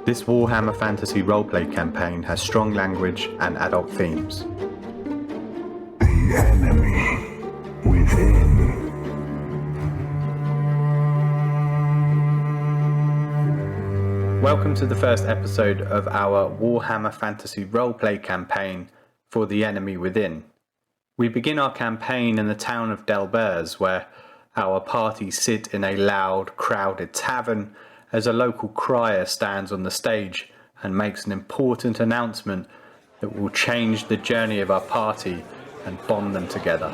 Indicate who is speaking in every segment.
Speaker 1: This Warhammer Fantasy Roleplay campaign has strong language and adult themes.
Speaker 2: The enemy within.
Speaker 1: Welcome to the first episode of our Warhammer Fantasy Roleplay campaign for The Enemy Within. We begin our campaign in the town of Delberz, where our party sit in a loud, crowded tavern as a local crier stands on the stage and makes an important announcement that will change the journey of our party and bond them together.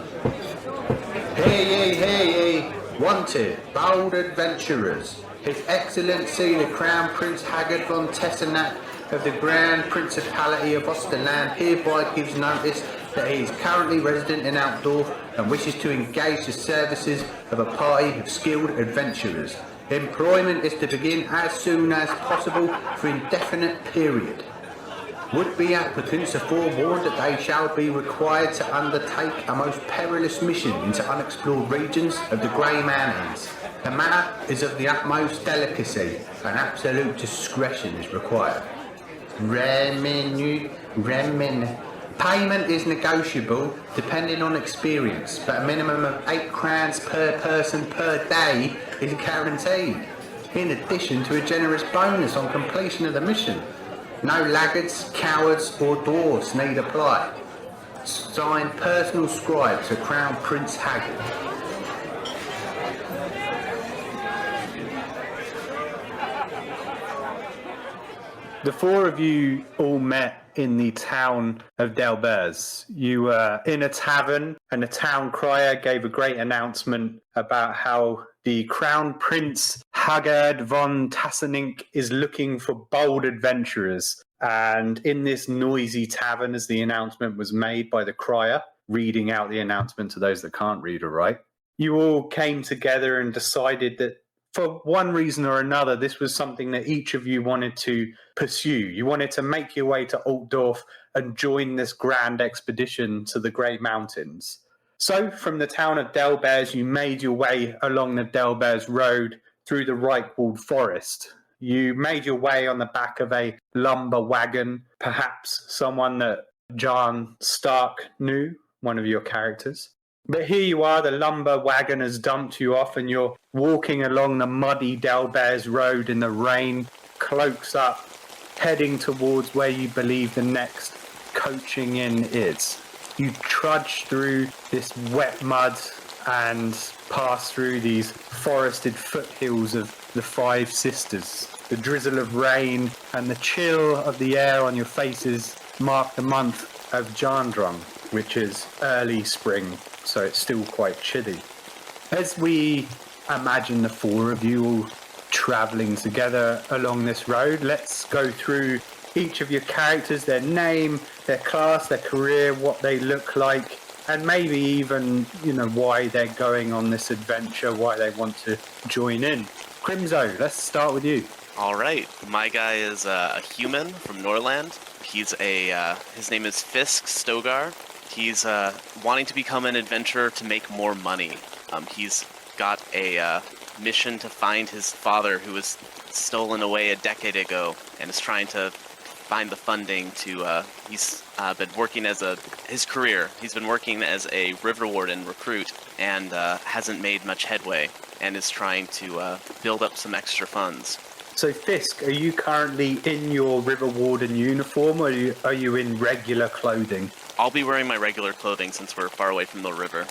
Speaker 3: Hey, wanted, bold adventurers. His Excellency the Crown Prince Haggard von Tessenach of the Grand Principality of Osterland hereby gives notice that he is currently resident in Altdorf and wishes to engage the services of a party of skilled adventurers. Employment is to begin as soon as possible for indefinite period. Would-be applicants are forewarned that they shall be required to undertake a most perilous mission into unexplored regions of the Grey Mountains. The matter is of the utmost delicacy and absolute discretion is required. Payment is negotiable depending on experience, but a minimum of 8 crowns per person per day is guaranteed, in addition to a generous bonus on completion of the mission. No laggards, cowards or dwarfs need apply. Signed, Personal Scribe to Crown Prince Haggard.
Speaker 1: The four of you all met in the town of Delberz. You were in a tavern and a town crier gave a great announcement about how the Crown Prince Haggard von Tassenink is looking for bold adventurers. And in this noisy tavern, as the announcement was made by the crier, reading out the announcement to those that can't read or write, you all came together and decided that for one reason or another, this was something that each of you wanted to pursue. You wanted to make your way to Altdorf and join this grand expedition to the Grey Mountains. So from the town of Delberz, you made your way along the Delberz road through the Reik forest. You made your way on the back of a lumber wagon, perhaps someone that Jahn Stark knew, one of your characters. But here you are, the lumber wagon has dumped you off and you're walking along the muddy Delberz road in the rain, cloaks up, heading towards where you believe the next coaching inn is. You trudge through this wet mud and pass through these forested foothills of the Five Sisters. The drizzle of rain and the chill of the air on your faces mark the month of Jandrum, which is early spring, so it's still quite chilly. As we imagine the four of you all travelling together along this road, let's go through each of your characters, their name, their class, their career, what they look like, and maybe even, why they're going on this adventure, why they want to join in. Crimzo, let's start with you.
Speaker 4: All right, my guy is a human from Norland. He's his name is Fisk Søggard. He's wanting to become an adventurer to make more money. He's got a mission to find his father, who was stolen away a decade ago, and is trying to find the funding to. He's been working his career. He's been working as a Riverwarden recruit and hasn't made much headway, and is trying to build up some extra funds.
Speaker 1: So Fisk, are you currently in your Riverwarden uniform, or are you in regular clothing?
Speaker 4: I'll be wearing my regular clothing since we're far away from the river.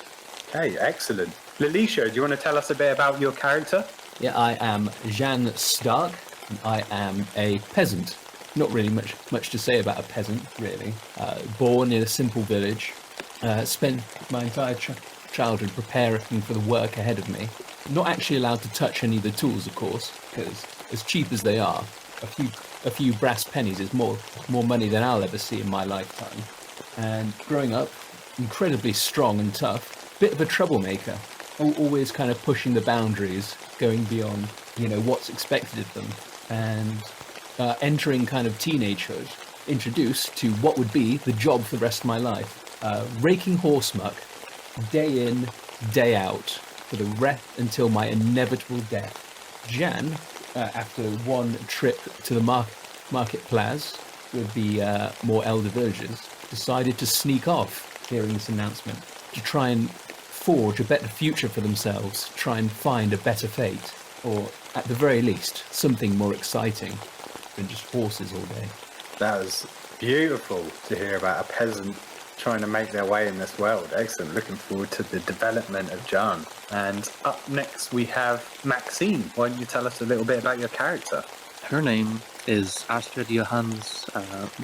Speaker 1: Okay, excellent. Lalisha, do you want to tell us a bit about your character?
Speaker 5: Yeah, I am Jahn Stark, and I am a peasant. Not really much to say about a peasant, really. Born in a simple village, spent my entire childhood preparing for the work ahead of me. Not actually allowed to touch any of the tools, of course, because as cheap as they are, a few brass pennies is more money than I'll ever see in my lifetime. And growing up, incredibly strong and tough, bit of a troublemaker, always kind of pushing the boundaries, going beyond, what's expected of them, and entering kind of teenagehood, introduced to what would be the job for the rest of my life, raking horse muck, day in, day out, for the rest until my inevitable death. Jahn, after one trip to the Marketplace with the more elder villagers decided to sneak off hearing this announcement to try and forge a better future for themselves, try and find a better fate, or at the very least, something more exciting than just horses all day.
Speaker 1: That was beautiful to hear about a peasant trying to make their way in this world. Excellent. Looking forward to the development of Jahn. And up next we have Maxine. Why don't you tell us a little bit about your character?
Speaker 6: Her name is Astrid Johannes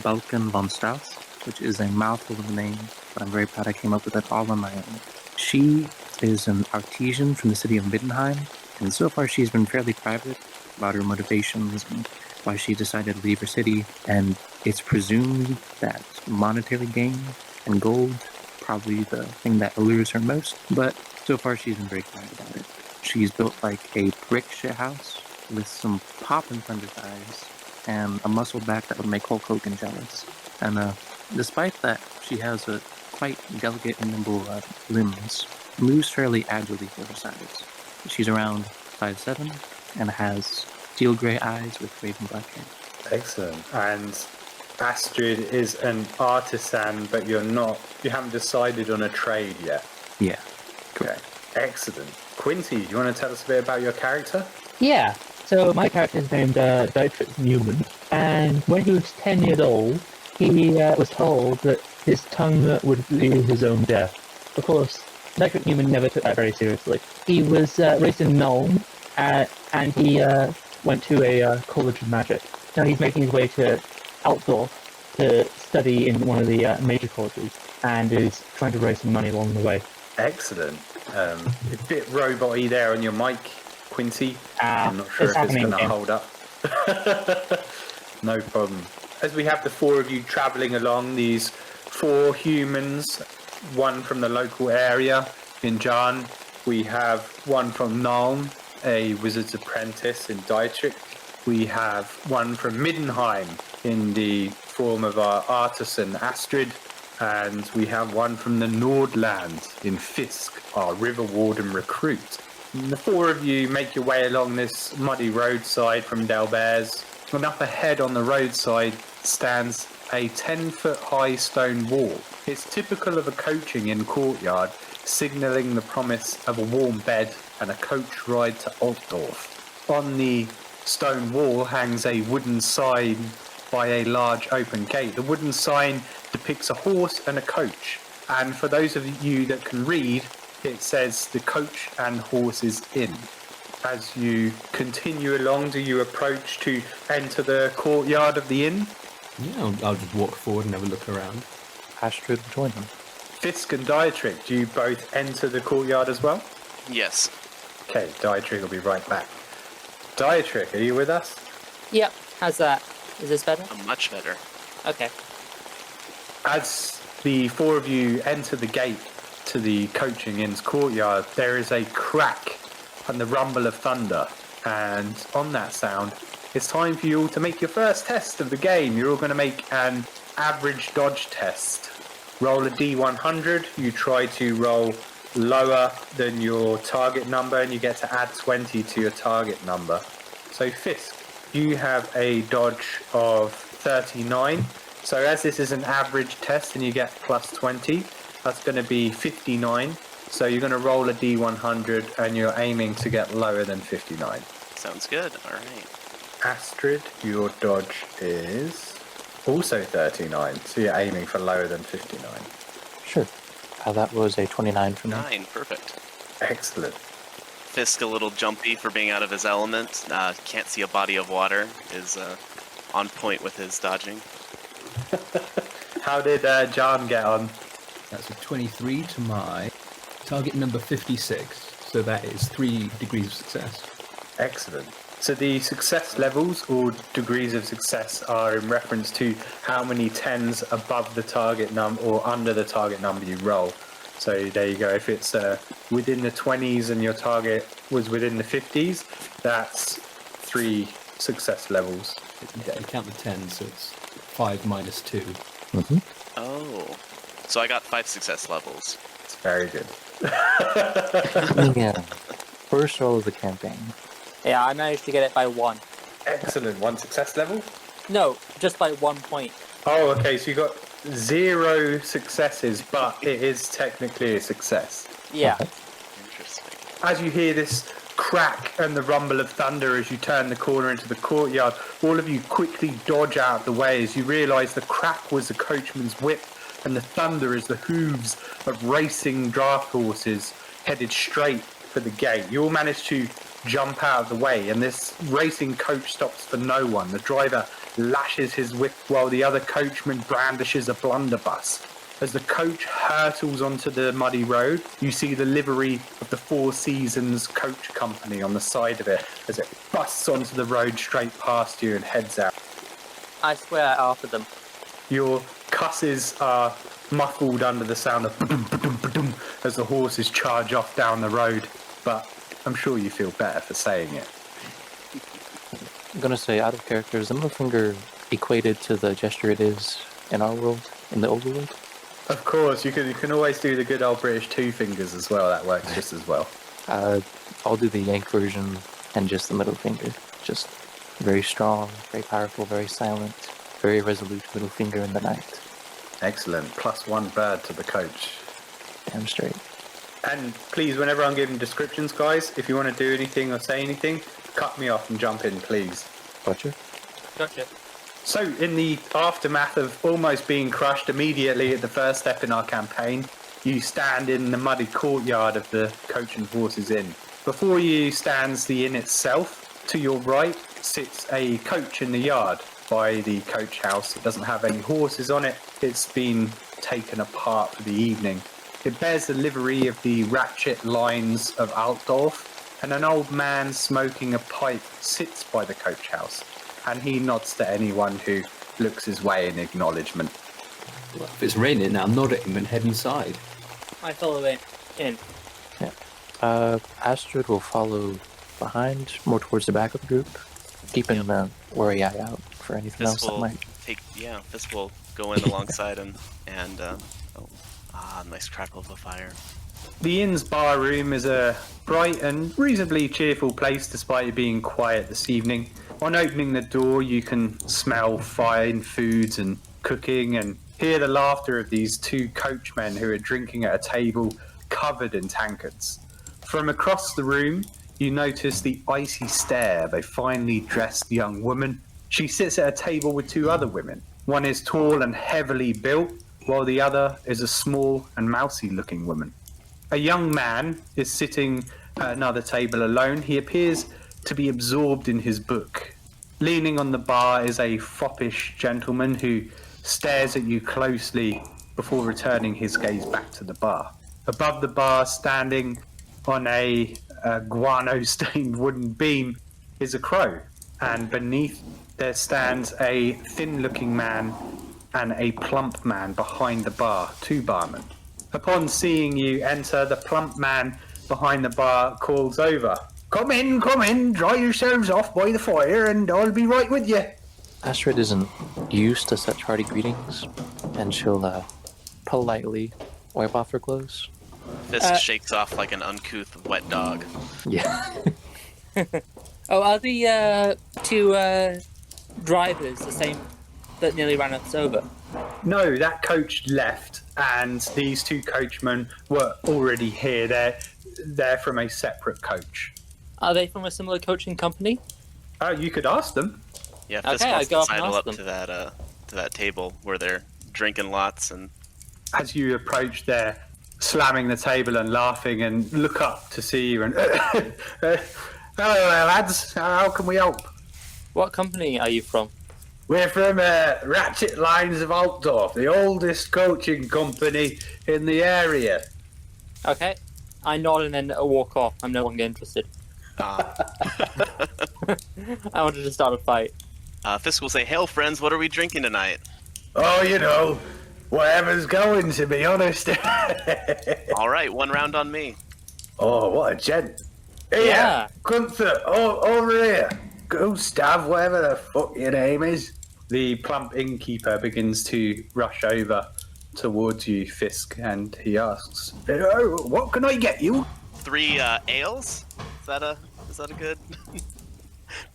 Speaker 6: Balken von Strauss, which is a mouthful of a name, but I'm very proud I came up with it all on my own. She is an artisan from the city of Middenheim, and so far she's been fairly private about her motivations and why she decided to leave her city, and it's presumed that monetary gain and gold probably the thing that allures her most, but so far she's been very quiet about it. She's built like a brick shit house with some pop in front of her eyes and a muscle back that would make Hulk Hogan jealous. And despite that, she has a quite delicate and nimble limbs, moves fairly agilely for her size. She's around 5'7" and has steel grey eyes with raven black hair.
Speaker 1: Excellent. And Astrid is an artisan, but you haven't decided on a trade yet.
Speaker 6: Yeah.
Speaker 1: Okay. Excellent. Quincy, do you want to tell us a bit about your character?
Speaker 7: Yeah, so my character is named Dietrich Neumann, and when he was 10 years old, he was told that his tongue would lead his own death. Of course, Dietrich Neumann never took that very seriously. He was raised in Ulm, and he went to a college of magic. Now he's making his way to Altdorf to study in one of the major colleges, and is trying to raise some money along the way.
Speaker 1: Excellent. A bit robot-y there on your mic, Quincy. I'm not sure if it's going to hold up. No problem. As we have the four of you travelling along, these four humans, one from the local area in Jahn, we have one from Neumann, a wizard's apprentice in Dietrich. We have one from Middenheim in the form of our artisan Astrid, and we have one from the Nordland in Fisk, our Riverwarden recruit. And the four of you make your way along this muddy roadside from Delberz, and up ahead on the roadside stands a 10-foot high stone wall. It's typical of a coaching inn courtyard, signalling the promise of a warm bed and a coach ride to Altdorf. On the stone wall hangs a wooden sign by a large open gate. The wooden sign depicts a horse and a coach, and for those of you that can read, it says the coach and horse is in. As you continue along, do you approach to enter the courtyard of the inn?
Speaker 5: Yeah, I'll just walk forward and have a look around.
Speaker 6: Astrid will join him.
Speaker 1: Fisk and Dietrich, do you both enter the courtyard as well?
Speaker 4: Yes.
Speaker 1: Okay, Dietrich will be right back. Dietrich, are you with us?
Speaker 8: Yep. How's that? Is this better?
Speaker 4: Much better.
Speaker 8: Okay.
Speaker 1: As the four of you enter the gate to the coaching inn's courtyard, there is a crack and the rumble of thunder. And on that sound, it's time for you all to make your first test of the game. You're all going to make an average dodge test. Roll a D100. You try to roll lower than your target number, and you get to add 20 to your target number. So Fisk, you have a dodge of 39. So as this is an average test and you get plus 20, that's going to be 59. So you're going to roll a D100 and you're aiming to get lower than 59.
Speaker 4: Sounds good. All right.
Speaker 1: Astrid, your dodge is also 39. So you're aiming for lower than 59.
Speaker 6: Sure. That was a 29 for me.
Speaker 4: 9. Perfect.
Speaker 1: Excellent.
Speaker 4: Fisk a little jumpy for being out of his element. Can't see a body of water. Is on point with his dodging.
Speaker 1: How did Jahn get on?
Speaker 5: That's a 23 to my target number 56. So that is 3 degrees of success.
Speaker 1: Excellent. So the success levels or degrees of success are in reference to how many 10s above the target number or under the target number you roll. So there you go. If it's within the 20s and your target was within the 50s, that's 3 success levels.
Speaker 5: You count the 10, so it's 5 minus 2.
Speaker 6: Mm-hmm.
Speaker 4: Oh. So I got 5 success levels.
Speaker 1: It's very good.
Speaker 6: Yeah. First roll of the campaign.
Speaker 8: Yeah, I managed to get it by 1.
Speaker 1: Excellent. 1 success level.
Speaker 8: No, just by 1 point.
Speaker 1: Oh, okay, so you got 0 successes, but it is technically a success.
Speaker 8: Yeah.
Speaker 4: Interesting.
Speaker 1: As you hear this crack and the rumble of thunder as you turn the corner into the courtyard, all of you quickly dodge out of the way as you realise the crack was the coachman's whip and the thunder is the hooves of racing draft horses headed straight for the gate. You all manage to jump out of the way, and this racing coach stops for no one. The driver lashes his whip while the other coachman brandishes a blunderbuss. As the coach hurtles onto the muddy road, you see the livery of the Four Seasons Coach Company on the side of it as it busts onto the road straight past you and heads out.
Speaker 8: I swear after them.
Speaker 1: Your cusses are muffled under the sound of ba-dum, ba-dum, ba-dum as the horses charge off down the road, but I'm sure you feel better for saying it.
Speaker 6: I'm gonna say, out of character, is the middle finger equated to the gesture it is in our world, in the overworld?
Speaker 1: Of course, you can always do the good old British two fingers as well. That works just as well.
Speaker 6: I'll do the Yank version and just the middle finger. Just very strong, very powerful, very silent, very resolute middle finger in the night.
Speaker 1: Excellent. +1 bird to the coach.
Speaker 6: Damn straight.
Speaker 1: And please, whenever I'm giving descriptions, guys, if you want to do anything or say anything, cut me off and jump in, please.
Speaker 6: Gotcha.
Speaker 8: Gotcha.
Speaker 1: So, in the aftermath of almost being crushed immediately at the first step in our campaign, you stand in the muddy courtyard of the Coach and Horses Inn. Before you stands the inn itself. To your right sits a coach in the yard by the coach house. It doesn't have any horses on it. It's been taken apart for the evening. It bears the livery of the ratchet lines of Altdorf, and an old man smoking a pipe sits by the coach house, and he nods to anyone who looks his way in acknowledgement.
Speaker 5: Well, if it's raining now, nod at him and head inside.
Speaker 8: I follow it in.
Speaker 6: Astrid will follow behind, more towards the back of the group, keeping wary eye out for anything else that might...
Speaker 4: Fisk will go in alongside him, and nice crackle of a fire.
Speaker 1: The inn's bar room is a bright and reasonably cheerful place despite it being quiet this evening. On opening the door, you can smell fine foods and cooking and hear the laughter of these two coachmen who are drinking at a table covered in tankards. From across the room, you notice the icy stare of a finely dressed young woman. She sits at a table with two other women. One is tall and heavily built, while the other is a small and mousy-looking woman. A young man is sitting at another table alone. He appears to be absorbed in his book. Leaning on the bar is a foppish gentleman who stares at you closely before returning his gaze back to the bar. Above the bar, standing on a guano-stained wooden beam, is a crow, and beneath there stands a thin-looking man and a plump man behind the bar, two barmen. Upon seeing you enter, the plump man behind the bar calls over. Come in, dry yourselves off by the fire and I'll be right with you.
Speaker 6: Astrid isn't used to such hearty greetings, and she'll politely wipe off her clothes.
Speaker 4: Fisk shakes off like an uncouth wet dog.
Speaker 6: Yeah.
Speaker 8: Oh, are the two drivers the same that nearly ran us over?
Speaker 1: No, that coach left and these two coachmen were already here. They're from a separate coach.
Speaker 8: Are they from a similar coaching company?
Speaker 1: Oh, you could ask them.
Speaker 4: Yeah, Fisk
Speaker 8: Okay,
Speaker 4: wants
Speaker 8: I go
Speaker 4: to
Speaker 8: up and
Speaker 4: sidle
Speaker 8: ask
Speaker 4: up to that table where they're drinking lots, and
Speaker 1: As you approach, they're slamming the table and laughing and look up to see you and hello there, lads, how can we help?
Speaker 8: What company are you from?
Speaker 1: We're from Ratchet Lines of Altdorf, the oldest coaching company in the area.
Speaker 8: Okay. I nod and then walk off. I'm no longer interested. I wanted to start a fight.
Speaker 4: Fisk will say, "Hail, friends! What are we drinking tonight?"
Speaker 1: Oh, you know, whatever's going, to be honest.
Speaker 4: All right, 1 round on me.
Speaker 1: Oh, what a gent. Here,
Speaker 8: Yeah.
Speaker 1: Gunther, over here. Gustav, whatever the fuck your name is. The plump innkeeper begins to rush over towards you, Fisk, and he asks, what can I get you?
Speaker 4: 3 ales? Is that a good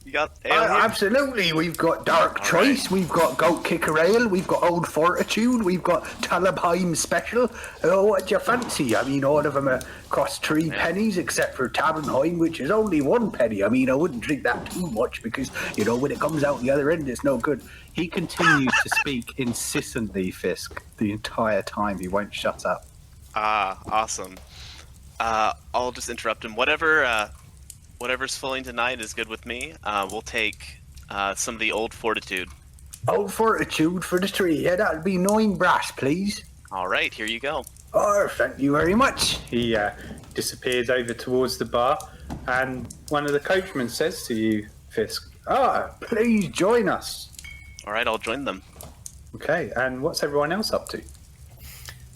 Speaker 4: You got ale here?
Speaker 3: Absolutely. We've got Dark
Speaker 4: All
Speaker 3: Choice,
Speaker 4: right.
Speaker 3: we've got Goat Kicker Ale, we've got Old Fortitude, we've got Talabheim Special. What do you fancy? I mean, all of them cost 3 pennies, except for Tavernheim, which is only 1 penny. I mean, I wouldn't drink that too much because, you know, when it comes out the other end, it's no good.
Speaker 1: He continues to speak incessantly, Fisk, the entire time. He won't shut up.
Speaker 4: Ah, awesome. I'll just interrupt him. Whatever's flowing tonight is good with me. We'll take some of the Old Fortitude.
Speaker 3: Old Fortitude for the 3. Yeah, that'll be 9 brass, please.
Speaker 4: All right, here you go.
Speaker 3: Oh, thank you very much.
Speaker 1: He disappears over towards the bar, and one of the coachmen says to you, Fisk,
Speaker 3: Please join us.
Speaker 4: All right, I'll join them.
Speaker 1: okay, and what's everyone else up to?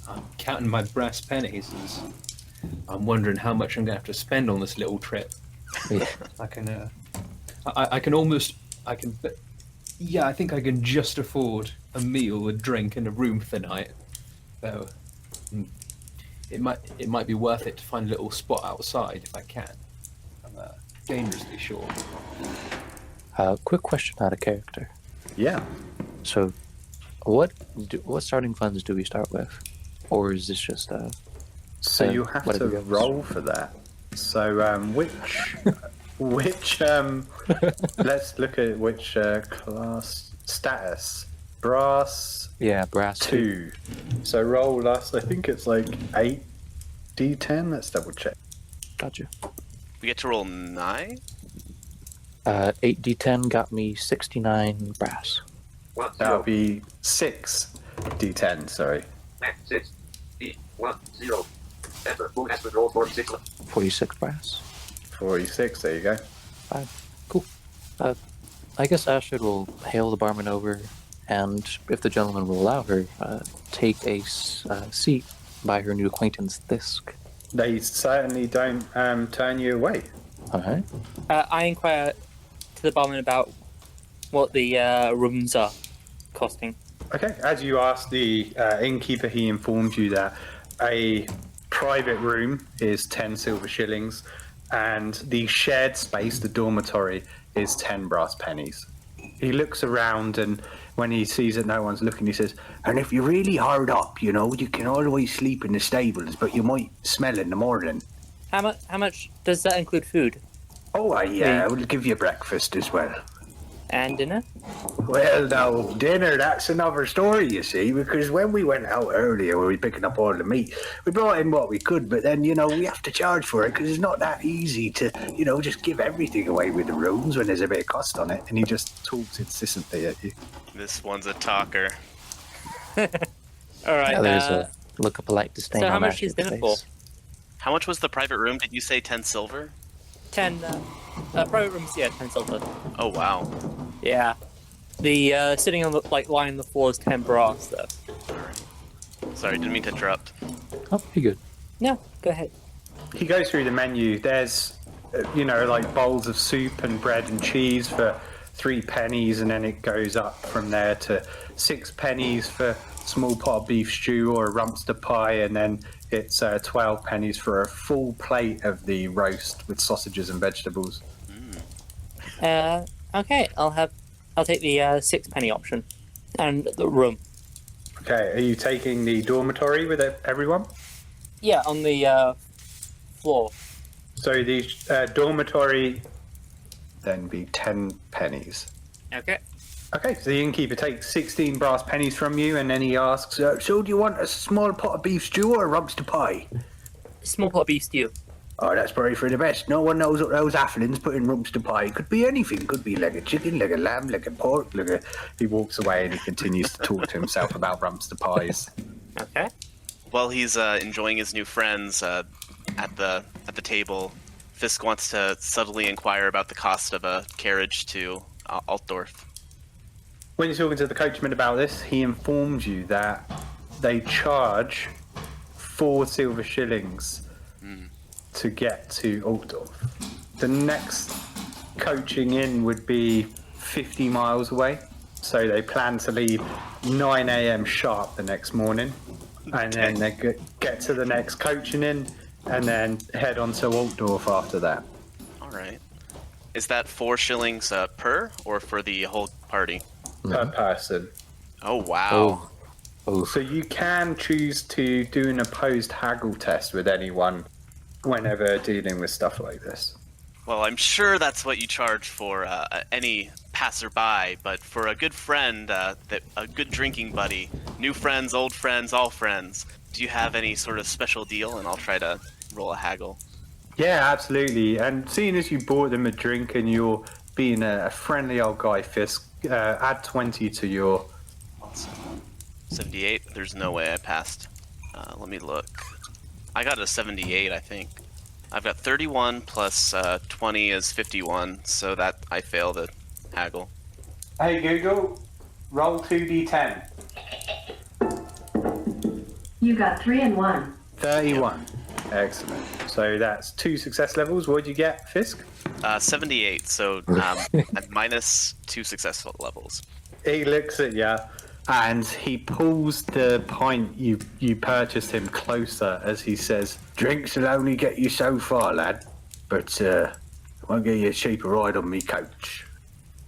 Speaker 5: I'm counting my brass pennies. I'm wondering how much I'm going to have to spend on this little trip. I can, I think I can just afford a meal, a drink, and a room for the night. So, it might be worth it to find a little spot outside if I can. I'm dangerously short.
Speaker 6: Quick question out of character.
Speaker 1: Yeah.
Speaker 6: So, what starting funds do we start with, or is this just
Speaker 1: So you have
Speaker 6: whatever
Speaker 1: to
Speaker 6: goes?
Speaker 1: roll for that. So which let's look at which class status. Brass
Speaker 6: Yeah, brass
Speaker 1: 2. So roll last. I think it's like 8 d10. Let's double check.
Speaker 6: Gotcha.
Speaker 4: We get to roll 9?
Speaker 6: 8d10 got me 69 brass.
Speaker 1: That'll be 6 d10. Sorry.
Speaker 6: 46 brass.
Speaker 1: 46. There you go.
Speaker 6: Cool. I guess Astrid will hail the barman over, and if the gentleman will allow her, take a seat by her new acquaintance, Fisk.
Speaker 1: They certainly don't turn you away.
Speaker 6: All right.
Speaker 8: I inquire to the barman about what the rooms are costing.
Speaker 1: Okay, as you ask the innkeeper, he informs you that a private room is 10 silver shillings, and the shared space, the dormitory, is 10 brass pennies. He looks around, and when he sees that no one's looking, he says,
Speaker 3: And if you're really hard up, you know, you can always sleep in the stables, but you might smell in the morning.
Speaker 8: How much does that include food
Speaker 3: Oh, yeah, we'll give you breakfast as well.
Speaker 8: and dinner?
Speaker 3: Well, now, dinner, that's another story, you see, because when we went out earlier, we were picking up all the meat, we brought in what we could, but then, you know, we have to charge for it, because it's not that easy to, you know, just give everything away with the rooms when there's a bit of cost on it.
Speaker 1: and he just talks incessantly at you.
Speaker 4: This one's a talker.
Speaker 8: All right.
Speaker 6: Yeah, there's a look of polite disdain
Speaker 8: so how
Speaker 6: on
Speaker 8: much is
Speaker 6: Astrid's
Speaker 8: dinner for?
Speaker 6: face.
Speaker 4: How much was the private room? Did you say 10 silver?
Speaker 8: 10 private rooms. Yeah, 10 silver.
Speaker 4: Oh, wow.
Speaker 8: Yeah. The sitting on the lying on the floor is 10 brass though.
Speaker 4: Sorry, didn't mean to interrupt.
Speaker 6: Oh, you're good.
Speaker 8: No, go ahead.
Speaker 1: He goes through the menu. There's, you know, like bowls of soup and bread and cheese for 3 pennies, and then it goes up from there to 6 pennies for a small pot of beef stew or a rumpster pie, and then it's 12 pennies for a full plate of the roast with sausages and vegetables.
Speaker 8: Okay, I'll take the 6 penny option and the room.
Speaker 1: Okay, are you taking the dormitory with everyone?
Speaker 8: Yeah, on the floor.
Speaker 1: So the dormitory then be 10 pennies.
Speaker 8: Okay.
Speaker 1: Okay, so the innkeeper takes 16 brass pennies from you, and then he asks,
Speaker 3: So do you want a small pot of beef stew or a rumpster pie?
Speaker 8: Small pot of beef stew.
Speaker 3: Oh, that's probably for the best. No one knows what those afflins put in rumpster pie. Could be anything. Could be like a chicken, like a lamb, like a pork, like a...
Speaker 1: he walks away and he continues to talk to himself about rumpster pies.
Speaker 8: Okay.
Speaker 4: While he's enjoying his new friends at the table, Fisk wants to subtly inquire about the cost of a carriage to Altdorf.
Speaker 1: When you're talking to the coachman about this, he informs you that they charge 4 silver shillings to get to Altdorf. The next coaching in would be 50 miles away, so they plan to leave 9 a.m. sharp the next morning, and then they get to the next coaching in, and then head on to Altdorf after that.
Speaker 4: All right. Is that 4 shillings per, or for the whole party?
Speaker 1: Per person.
Speaker 4: Oh, wow.
Speaker 1: So you can choose to do an opposed haggle test with anyone whenever dealing with stuff like this.
Speaker 4: Well, I'm sure that's what you charge for any passerby, but for a good friend, a good drinking buddy, new friends, old friends, all friends, do you have any sort of special deal? And I'll try to roll a haggle.
Speaker 1: Yeah, absolutely. And seeing as you bought them a drink and you're being a friendly old guy, Fisk, add 20 to your...
Speaker 4: 78? There's no way I passed. Let me look. I got a 78, I think. I've got 31 plus 20 is 51, so that I fail the haggle.
Speaker 1: Hey Google, roll 2d10.
Speaker 9: You got 3 and 1.
Speaker 1: 31. Excellent. So that's 2 success levels. What did you get, Fisk?
Speaker 4: 78, so minus 2 success levels.
Speaker 1: He looks at you and he pulls the pint you purchased him closer as he says, "Drinks will only get you so far, lad, but won't get you a cheaper ride on me coach."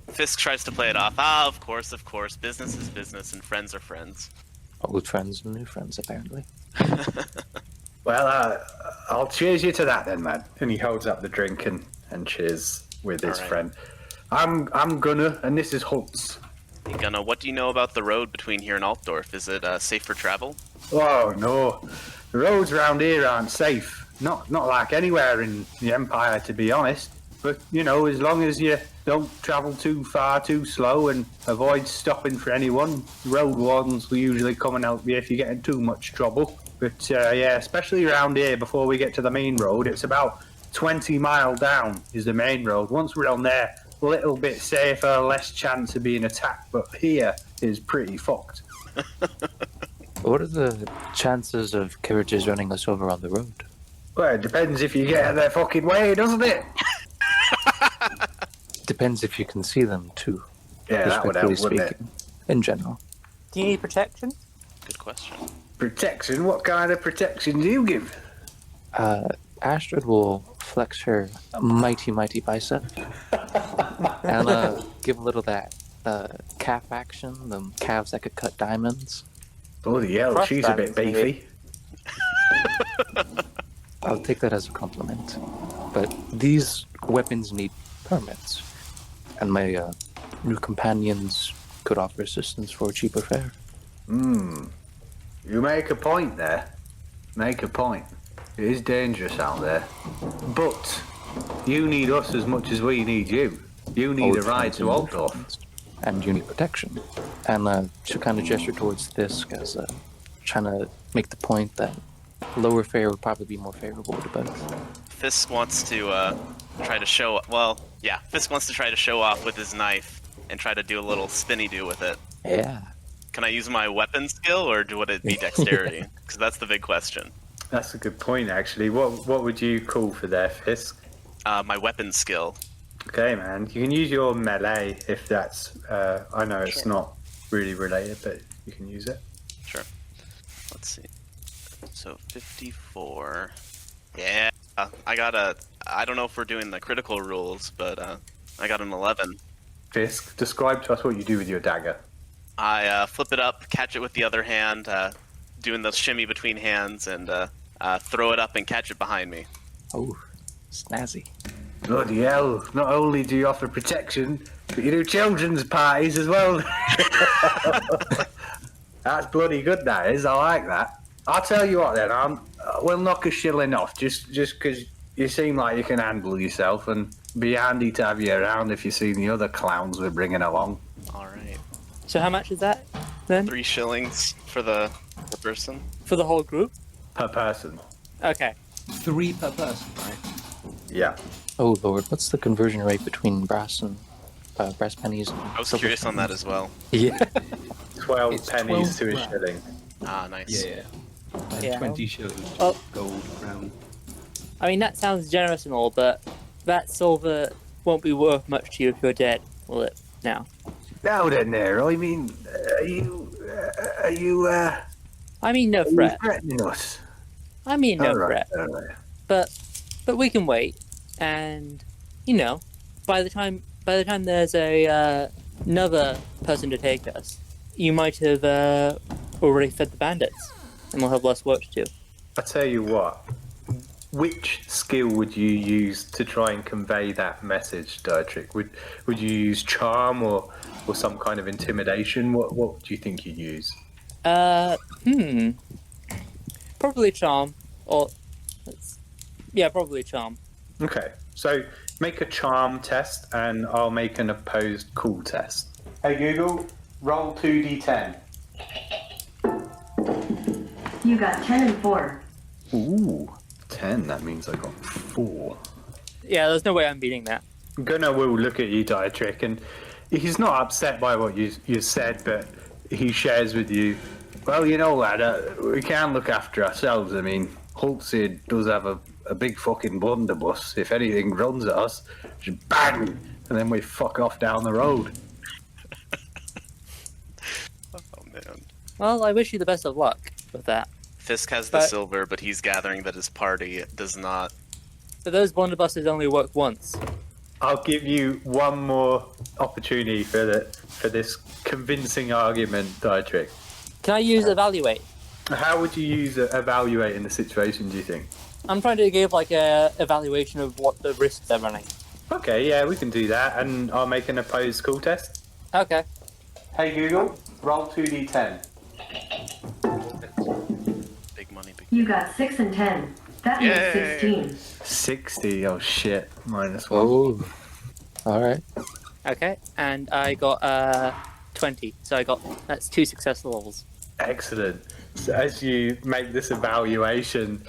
Speaker 4: Fisk tries to play it off. Ah, of course. Business is business and friends are friends.
Speaker 6: Old friends and new friends, apparently.
Speaker 1: Well, I'll cheers you to that then, man. And he holds up the drink and cheers with his friend. I'm Gunnar, and this is Holtz.
Speaker 4: Hey, Gunnar, what do you know about the road between here and Altdorf? Is it safe for travel?
Speaker 1: Oh, no. The roads around here aren't safe. Not like anywhere in the Empire, to be honest. But, you know, as long as you don't travel too far, too slow, and avoid stopping for anyone, road wardens will usually come and help you if you get in too much trouble. But, yeah, especially around here, before we get to the main road, it's about 20 miles down is the main road. Once we're on there, a little bit safer, less chance of being attacked, but here is pretty fucked.
Speaker 6: What are the chances of carriages running us over on the road?
Speaker 1: Well, it depends if you get out of their fucking way, doesn't it?
Speaker 6: Depends if you can see them, too.
Speaker 1: Yeah, that would help, wouldn't it?
Speaker 6: In general.
Speaker 8: Do you need protection?
Speaker 4: Good question.
Speaker 1: Protection? What kind of protection do you give?
Speaker 6: Astrid will flex her mighty bicep and give a little that calf action, the calves that could cut diamonds.
Speaker 1: Bloody hell,
Speaker 8: Cross
Speaker 1: she's a bit beefy.
Speaker 6: I'll take that as a compliment. But these weapons need permits, and my new companions could offer assistance for a cheaper fare.
Speaker 1: You make a point there. Make a point. It is dangerous out there. But you need us as much as we need you. You need a ride to Altdorf.
Speaker 6: And you need protection. And she'll kind of gesture towards Fisk as trying to make the point that lower fare would probably be more favorable to both.
Speaker 4: Fisk wants to try to show... Well, yeah, Fisk wants to try to show off with his knife and try to do a little spinny-do with it.
Speaker 6: Yeah.
Speaker 4: Can I use my weapon skill, or would it be dexterity? Because that's the big question.
Speaker 1: That's a good point, actually. What would you call for there, Fisk?
Speaker 4: My weapon skill.
Speaker 1: Okay, man. You can use your melee if that's... I know it's not really related, but you can use it.
Speaker 4: Sure. Let's see. So 54. Yeah. I got a... I don't know if we're doing the critical rules, but I got an 11.
Speaker 1: Fisk, describe to us what you do with your dagger.
Speaker 4: I flip it up, catch it with the other hand, doing the shimmy between hands, and throw it up and catch it behind me.
Speaker 6: Oh, snazzy.
Speaker 1: Bloody hell. Not only do you offer protection, but you do children's parties as well. That's bloody good, that is. I like that. I'll tell you what then, we'll knock a shilling off, just because you seem like you can handle yourself, and be handy to have you around if you see the other clowns we're bringing along.
Speaker 4: All right.
Speaker 8: So how much is that, then?
Speaker 4: 3 shillings for the per person.
Speaker 8: For the whole group?
Speaker 1: Per person.
Speaker 8: Okay.
Speaker 5: 3 per person, right?
Speaker 1: Yeah.
Speaker 6: Oh lord, what's the conversion rate between brass and brass pennies? And
Speaker 4: I was
Speaker 6: silver
Speaker 4: curious on that
Speaker 6: pennies?
Speaker 4: as well.
Speaker 6: Yeah.
Speaker 1: 12
Speaker 5: It's
Speaker 1: pennies
Speaker 5: 12
Speaker 1: to a
Speaker 5: grand.
Speaker 1: shilling.
Speaker 4: Ah, nice.
Speaker 5: Yeah. And
Speaker 8: Yeah.
Speaker 5: 20 shillings
Speaker 8: Oh.
Speaker 5: gold crown.
Speaker 8: I mean, that sounds generous and all, but that silver won't be worth much to you if you're dead, will it? Now.
Speaker 1: Now then there, I mean, are you
Speaker 8: I mean, no threat.
Speaker 1: threatening us?
Speaker 8: I mean, no
Speaker 1: All right,
Speaker 8: threat.
Speaker 1: all right.
Speaker 8: But we can wait, and, you know, by the time there's another person to take us, you might have already fed the bandits, and we'll have less work to do.
Speaker 1: I tell you what. Which skill would you use to try and convey that message, Dietrich? Would you use charm or some kind of intimidation? What do you think you'd use?
Speaker 8: Probably charm, probably charm.
Speaker 1: Okay, so make a charm test, and I'll make an opposed cool test. Hey Google, roll 2d10.
Speaker 9: You got 10 and 4.
Speaker 1: Ooh, 10. That means I got 4.
Speaker 8: Yeah, there's no way I'm beating that.
Speaker 1: Gunnar will look at you, Dietrich, and he's not upset by what you said, but he shares with you, well, you know, lad, we can look after ourselves. I mean, Holtz here does have a big fucking blunderbuss. If anything runs at us, just bang, and then we fuck off down the road.
Speaker 4: Oh, man.
Speaker 8: Well, I wish you the best of luck with that.
Speaker 4: Fisk has the silver, but he's gathering that his party does not.
Speaker 8: But those blunderbusses only work once.
Speaker 1: I'll give you one more opportunity for this convincing argument, Dietrich.
Speaker 8: Can I use evaluate?
Speaker 1: How would you use evaluate in the situation, do you think?
Speaker 8: I'm trying to give like a evaluation of what the risks they're running.
Speaker 1: Okay, yeah, we can do that, and I'll make an opposed school test.
Speaker 8: Okay.
Speaker 1: Hey Google, roll 2d10.
Speaker 4: Big money, big.
Speaker 9: You got 6 and 10. That makes 16.
Speaker 1: 60, oh shit, -1.
Speaker 6: Oh, all right.
Speaker 8: Okay, and I got 20, so that's 2 success levels.
Speaker 1: Excellent. So as you make this evaluation,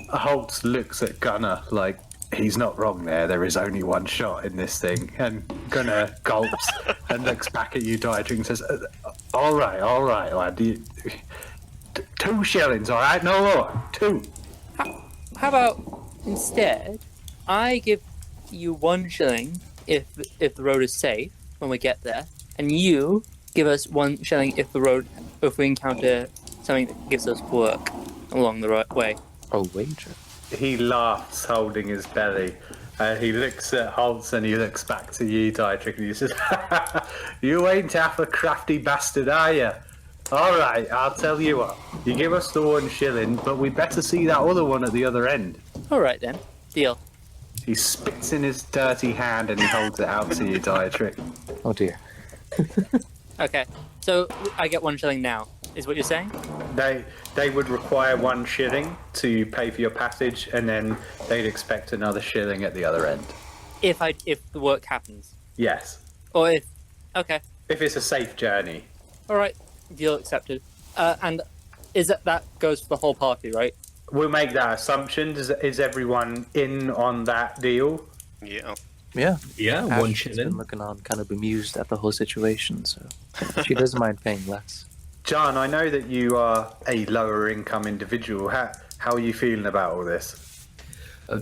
Speaker 1: Holtz looks at Gunnar like, he's not wrong there. There is only one shot in this thing. And Gunnar gulps and looks back at you, Dietrich, and says, all right, lad. 2 shillings, all right? No more. 2.
Speaker 8: How about instead, I give you 1 shilling if the road is safe when we get there, and you give us 1 shilling if we encounter something that gives us work along the right way.
Speaker 6: A wager.
Speaker 1: He laughs, holding his belly. He looks at Holtz and he looks back to you, Dietrich, and he says, you ain't half a crafty bastard, are you? All right, I'll tell you what. You give us the 1 shilling, but we better see that other one at the other end.
Speaker 8: All right, then. Deal.
Speaker 1: He spits in his dirty hand and he holds it out to you, Dietrich.
Speaker 6: Oh dear.
Speaker 8: Okay, so I get 1 shilling now, is what you're saying?
Speaker 1: They would require 1 shilling to pay for your passage, and then they'd expect another shilling at the other end.
Speaker 8: If the work happens.
Speaker 1: Yes.
Speaker 8: Or if... Okay.
Speaker 1: If it's a safe journey.
Speaker 8: All right. Deal accepted. And is that goes for the whole party, right?
Speaker 1: We'll make that assumption. Is everyone in on that deal?
Speaker 4: Yeah.
Speaker 6: Yeah.
Speaker 5: Yeah,
Speaker 6: Ash
Speaker 5: 1
Speaker 6: has
Speaker 5: shilling.
Speaker 6: been looking on, kind of bemused at the whole situation, so she doesn't mind paying less.
Speaker 1: Jahn, I know that you are a lower income individual. How are you feeling about all this?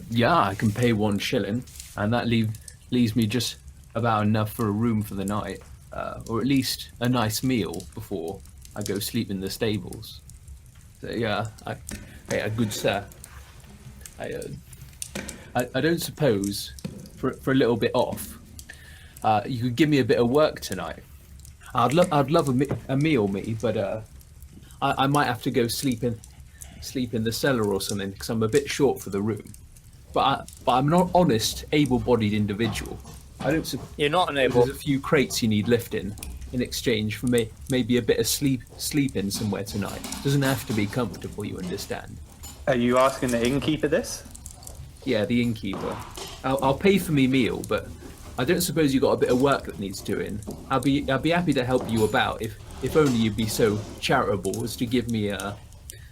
Speaker 5: Yeah, I can pay 1 shilling, and that leaves me just about enough for a room for the night, or at least a nice meal before I go sleep in the stables. So yeah, a good sir. I don't suppose for a little bit off, you could give me a bit of work tonight. I'd love a meal, but I might have to go sleep in the cellar or something because I'm a bit short for the room. But I'm an honest, able-bodied individual.
Speaker 8: You're not unable.
Speaker 5: There's a few crates you need lifting in exchange for maybe a bit of sleeping somewhere tonight. Doesn't have to be comfortable, you understand.
Speaker 1: Are you asking the innkeeper this?
Speaker 5: Yeah, the innkeeper. I'll pay for me meal, but I don't suppose you got a bit of work that needs doing. I'll be happy to help you about if only you'd be so charitable as to give me a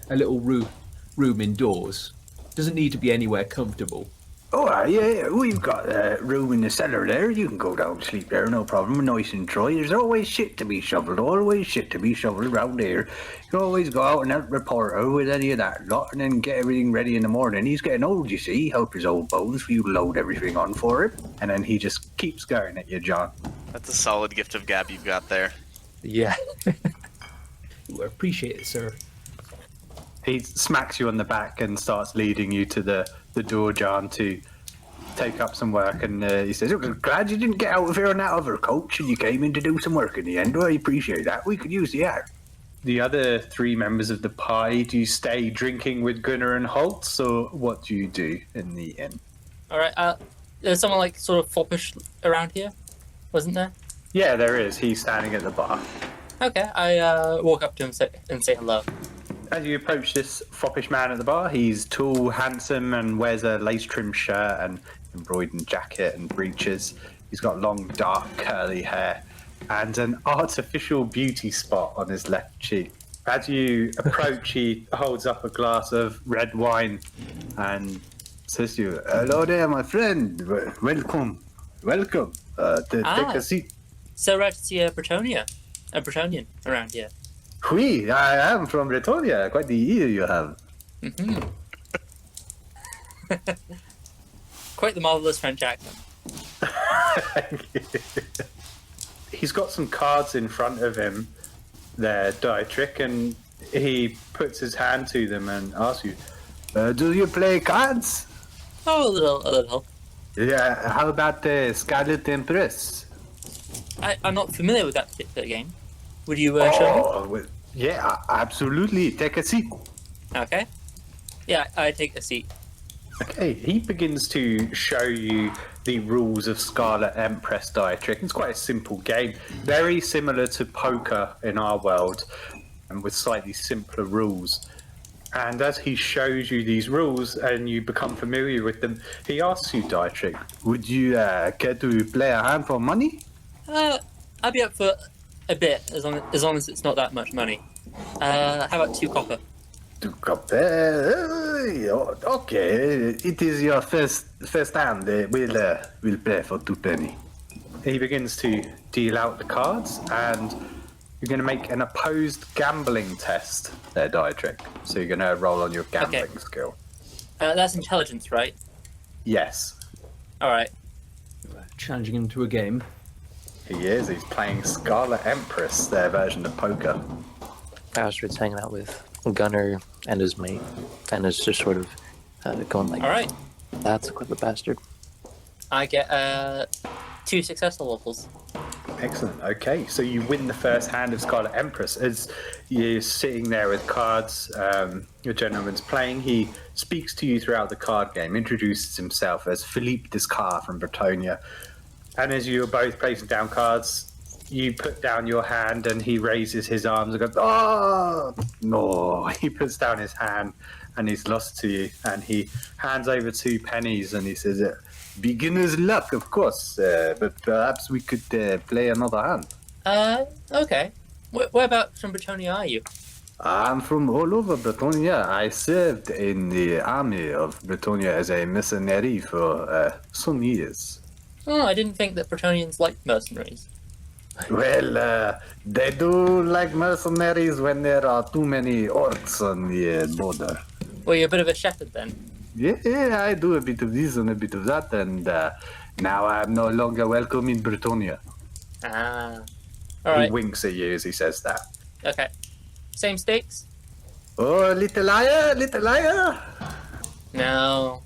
Speaker 5: little room indoors. Doesn't need to be anywhere comfortable.
Speaker 2: Oh, yeah, we've got a room in the cellar there. You can go down and sleep there, no problem. Nice and dry. There's always shit to be shoveled. Always shit to be shoveled around here. You can always go out and help Reporter with any of that lot and then get everything ready in the morning. He's getting old, you see. Help his old bones for you to load everything on for him.
Speaker 1: And then he just keeps going at you, Jahn.
Speaker 4: That's a solid gift of gab you've got there.
Speaker 6: Yeah.
Speaker 5: I appreciate it, sir.
Speaker 1: He smacks you on the back and starts leading you to the door, Jahn, to
Speaker 2: take up some work, and he says, "I'm glad you didn't get out of here on that other coach and you came in to do some work in the end. Well, I appreciate that. We could use the help."
Speaker 1: The other 3 members of the party, do you stay drinking with Gunnar and Holtz, or what do you do in the inn?
Speaker 8: All right. There's someone like sort of foppish around here, wasn't there?
Speaker 1: Yeah, there is. He's standing at the bar.
Speaker 8: Okay. I walk up to him and say hello.
Speaker 1: As you approach this foppish man at the bar, he's tall, handsome, and wears a lace-trimmed shirt and embroidered jacket and breeches. He's got long, dark, curly hair and an artificial beauty spot on his left cheek. As you approach, he holds up a glass of red wine and says to you,
Speaker 2: "Hello there, my friend. Welcome. Take a seat."
Speaker 8: So rare to see a Bretonian around here.
Speaker 2: Oui, I am from Bretonia. Quite the ear you have.
Speaker 8: Mm-hmm. Quite the marvelous French accent.
Speaker 1: He's got some cards in front of him there, Dietrich, and he puts his hand to them and asks you,
Speaker 2: "Do you play cards?"
Speaker 8: Oh, a little.
Speaker 2: Yeah. How about the Scarlet Empress?
Speaker 8: I'm not familiar with that particular game. Would you show
Speaker 2: Well, yeah, absolutely. Take a seat.
Speaker 8: me? Okay. Yeah, I take a seat.
Speaker 1: okay, he begins to show you the rules of Scarlet Empress, Dietrich. It's quite a simple game, very similar to poker in our world, and with slightly simpler rules. And as he shows you these rules and you become familiar with them, he asks you, Dietrich,
Speaker 2: Would you care to play a hand for money?
Speaker 8: I'll be up for a bit, as long as it's not that much money. How about 2 copper?
Speaker 2: To compare, okay. It is your first hand. We'll play for 2 penny.
Speaker 1: he begins to deal out the cards, and you're going to make an opposed gambling test there, Dietrich. So you're going to roll on your gambling skill.
Speaker 8: That's intelligence, right?
Speaker 1: Yes,
Speaker 8: All right.
Speaker 5: Challenging him to a game.
Speaker 1: he is. He's playing Scarlet Empress, their version of poker.
Speaker 6: Astrid's hanging out with Gunnar and his mate, and is just sort of going like,
Speaker 8: All right.
Speaker 6: "That's a clever bastard."
Speaker 8: I get 2 successful levels.
Speaker 1: Excellent. Okay, so you win the first hand of Scarlet Empress. As you're sitting there with cards, your gentleman's playing. He speaks to you throughout the card game, introduces himself as Philippe Descartes from Bretonia. And as you're both placing down cards, you put down your hand and he raises his arms and goes, "Oh, no." He puts down his hand and he's lost to you. And he hands over 2 pennies and he says, "Beginner's luck, of course, but perhaps we could play another hand."
Speaker 8: Okay. Whereabouts from Bretonia are you?
Speaker 2: I'm from all over Bretonia. I served in the army of Bretonia as a mercenary for some years.
Speaker 8: Oh, I didn't think that Bretonians liked mercenaries.
Speaker 2: Well, they do like mercenaries when there are too many orcs on the border.
Speaker 8: Well, you're a bit of a shepherd then.
Speaker 2: Yeah, I do a bit of this and a bit of that, and now I'm no longer welcome in Bretonia.
Speaker 8: Ah. All
Speaker 1: He
Speaker 8: right.
Speaker 1: winks at you as he says that.
Speaker 8: Okay. Same stakes?
Speaker 2: Oh, little liar, little liar!
Speaker 8: No.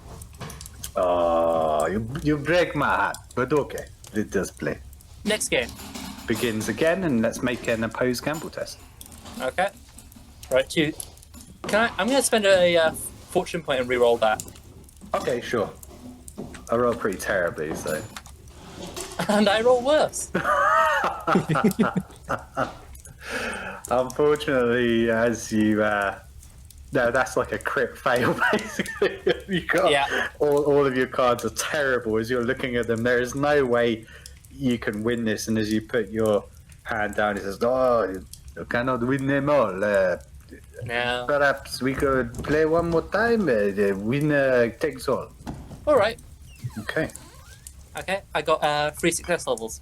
Speaker 2: Oh, you break my heart, but okay, let us play.
Speaker 8: Next game.
Speaker 1: Begins again, and let's make an opposed gamble test.
Speaker 8: Okay. Right, 2. I'm going to spend a fortune point and re-roll that.
Speaker 1: Okay, sure. I roll pretty terribly, so.
Speaker 8: And I roll worse.
Speaker 1: Unfortunately, as you, no, that's like a crit fail, basically. You got all of your cards are terrible. As you're looking at them, there is no way you can win this. And as you put your hand down, it says, "Oh, you cannot win them all.
Speaker 8: No.
Speaker 2: Perhaps we could play one more time. Winner takes all."
Speaker 8: All right.
Speaker 1: Okay.
Speaker 8: Okay, I got 3 success levels.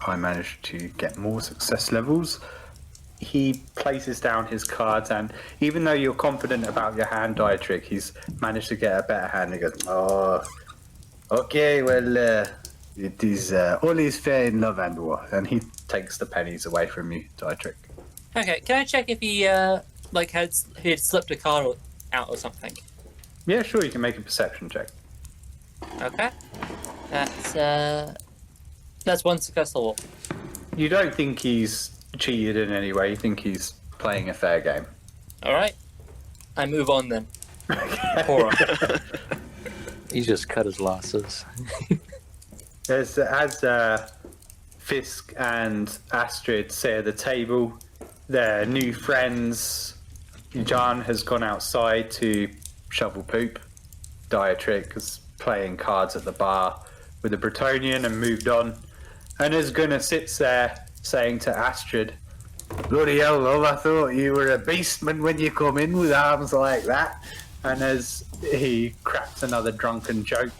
Speaker 1: I managed to get more success levels. He places down his cards, and even though you're confident about your hand, Dietrich, he's managed to get a better hand. He goes, "Oh,
Speaker 2: Okay, well, it is all is fair in love and war.
Speaker 1: and he takes the pennies away from you, Dietrich.
Speaker 8: Okay, can I check if he had slipped a card out or something?
Speaker 1: Yeah, sure, you can make a perception check.
Speaker 8: Okay. That's one successful.
Speaker 1: You don't think he's cheated in any way. You think he's playing a fair game.
Speaker 8: All right. I move on then. Horror.
Speaker 6: He just cut his losses.
Speaker 1: As Fisk and Astrid sit at the table, their new friends, Jahn has gone outside to shovel poop. Dietrich is playing cards at the bar with a Bretonian and moved on. And as Gunnar sits there saying to Astrid, "Bloody hell, love, I thought you were a beastman when you come in with arms like that." And as he cracks another drunken joke,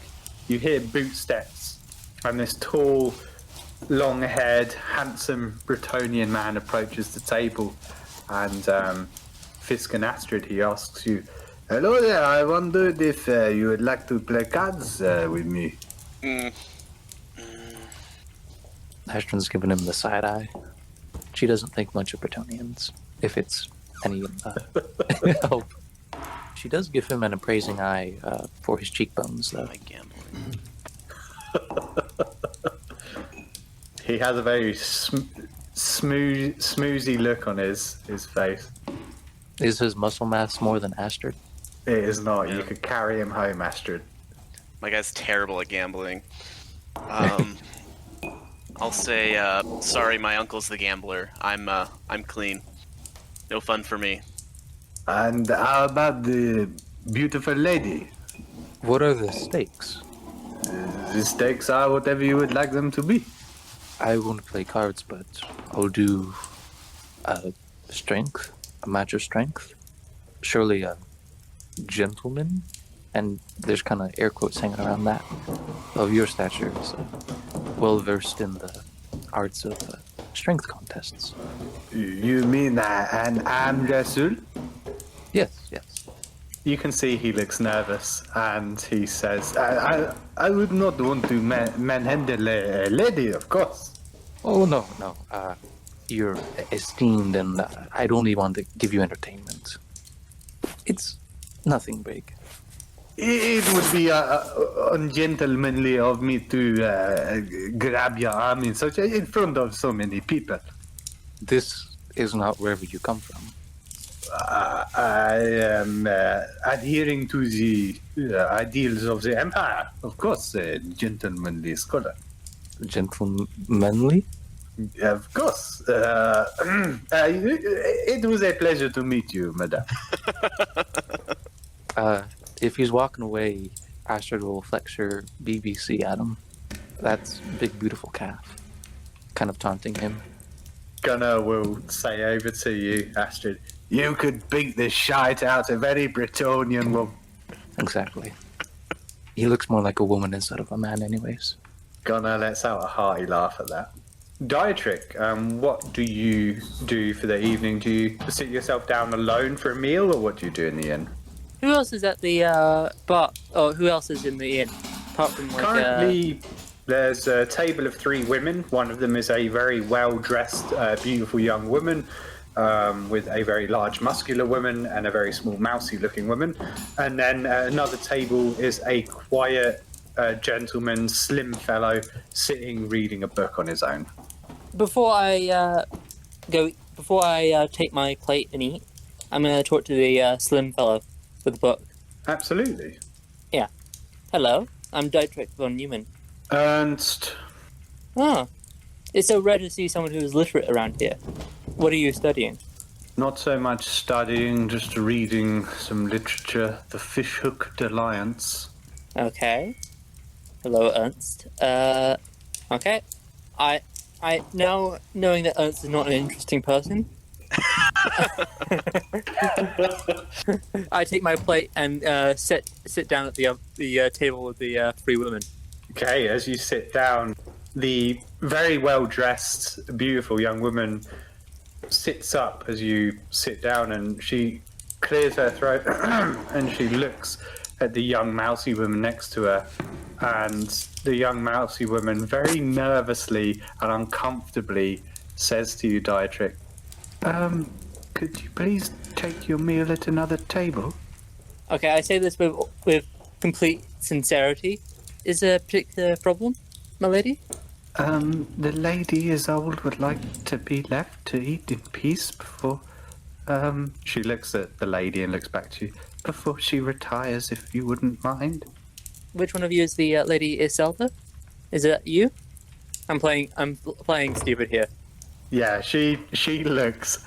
Speaker 1: you hear boot steps, and this tall, long-haired, handsome Bretonian man approaches the table. And Fisk and Astrid, he asks you, "Hello there, I wondered if you would like to play cards with me."
Speaker 6: Astrid's giving him the side eye. She doesn't think much of Bretonians, if it's any help. She does give him an appraising eye for his cheekbones, though.
Speaker 4: My gambling.
Speaker 1: He has a very smoozy look on his face.
Speaker 6: Is his muscle mass more than Astrid?
Speaker 1: It is not. You could carry him home, Astrid.
Speaker 4: My guy's terrible at gambling. I'll say, sorry, my uncle's the gambler. I'm clean. No fun for me.
Speaker 2: And how about the beautiful lady?
Speaker 6: What are the stakes?
Speaker 2: The stakes are whatever you would like them to be.
Speaker 6: I won't play cards, but I'll do strength, a match of strength. Surely a gentleman, and there's kind of air quotes hanging around that, of your stature is well versed in the arts of strength contests.
Speaker 2: You mean an arm wrestle?
Speaker 6: Yes.
Speaker 1: You can see he looks nervous, and he says,
Speaker 2: I would not want to manhandle a lady, of course.
Speaker 6: Oh, no. You're esteemed, and I'd only want to give you entertainment. It's nothing big.
Speaker 2: It would be ungentlemanly of me to grab your arm in front of so many people.
Speaker 6: This is not wherever you come from.
Speaker 2: I am adhering to the ideals of the Empire. Of course, a gentlemanly scholar.
Speaker 6: Gentlemanly?
Speaker 2: Of course. It was a pleasure to meet you, madame.
Speaker 6: If he's walking away, Astrid will flex her BBC at him. That's big, beautiful calf. Kind of taunting him.
Speaker 1: Gunnar will say over to you, Astrid,
Speaker 2: You could beat the shite out of any Bretonian woman.
Speaker 6: Exactly. He looks more like a woman instead of a man anyways.
Speaker 1: Gunnar lets out a hearty laugh at that. Dietrich, what do you do for the evening? Do you sit yourself down alone for a meal, or what do you do in the inn?
Speaker 8: Who else is at the bar? Or who else is in the inn? Apart from like
Speaker 1: Currently, there's a table of 3 women. One of them is a very well-dressed, beautiful young woman, with a very large, muscular woman and a very small, mousy-looking woman. And then another table is a quiet gentleman, slim fellow, sitting reading a book on his own.
Speaker 8: Before I take my plate and eat, I'm gonna talk to the slim fellow with the book.
Speaker 1: Absolutely.
Speaker 8: Yeah. Hello, I'm Dietrich von Neumann.
Speaker 1: Ernst.
Speaker 8: Oh, it's so rare to see someone who is literate around here. What are you studying?
Speaker 1: Not so much studying, just reading some literature. The Fish-Hooked Alliance.
Speaker 8: Okay. Hello, Ernst. Okay. I now knowing that Ernst is not an interesting person. I take my plate and sit down at the table with the 3 women.
Speaker 1: Okay, as you sit down, the very well-dressed, beautiful young woman sits up as you sit down, and she clears her throat and she looks at the young mousy woman next to her, and the young mousy woman very nervously and uncomfortably says to you, Dietrich, could you please take your meal at another table?
Speaker 8: Okay, I say this with complete sincerity. is there a particular problem, my lady?
Speaker 1: The lady is old, would like to be left to eat in peace before, she looks at the lady and looks back to you, before she retires, if you wouldn't mind.
Speaker 8: Which one of you is the Lady Iselda? Is it you? I'm playing stupid here.
Speaker 1: Yeah, she looks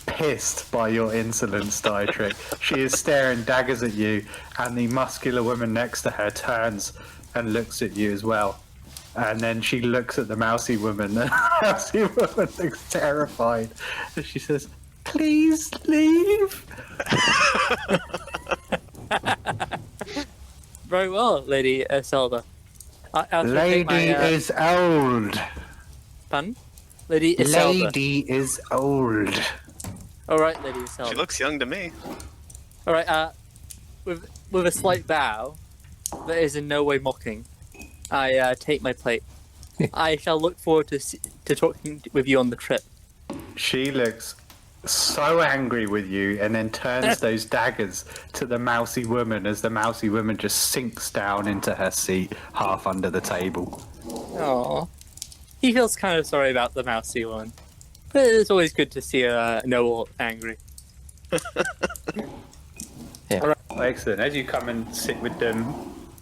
Speaker 1: pissed by your insolence, Dietrich. She is staring daggers at you, and the muscular woman next to her turns and looks at you as well. And then she looks at the mousy woman, and the mousy woman looks terrified. And she says, "Please leave."
Speaker 8: Very well, Lady Iselda.
Speaker 1: Lady is old.
Speaker 8: Pardon? Lady Iselda.
Speaker 1: Lady is old.
Speaker 8: All right, Lady Iselda.
Speaker 4: She looks young to me.
Speaker 8: All right. With a slight bow, that is in no way mocking, I take my plate. I shall look forward to talking with you on the trip.
Speaker 1: She looks so angry with you and then turns those daggers to the mousy woman as the mousy woman just sinks down into her seat half under the table.
Speaker 8: Aww. He feels kind of sorry about the mousy one. But it's always good to see a noble angry.
Speaker 6: Yeah.
Speaker 1: All right. Excellent. As you come and sit with them,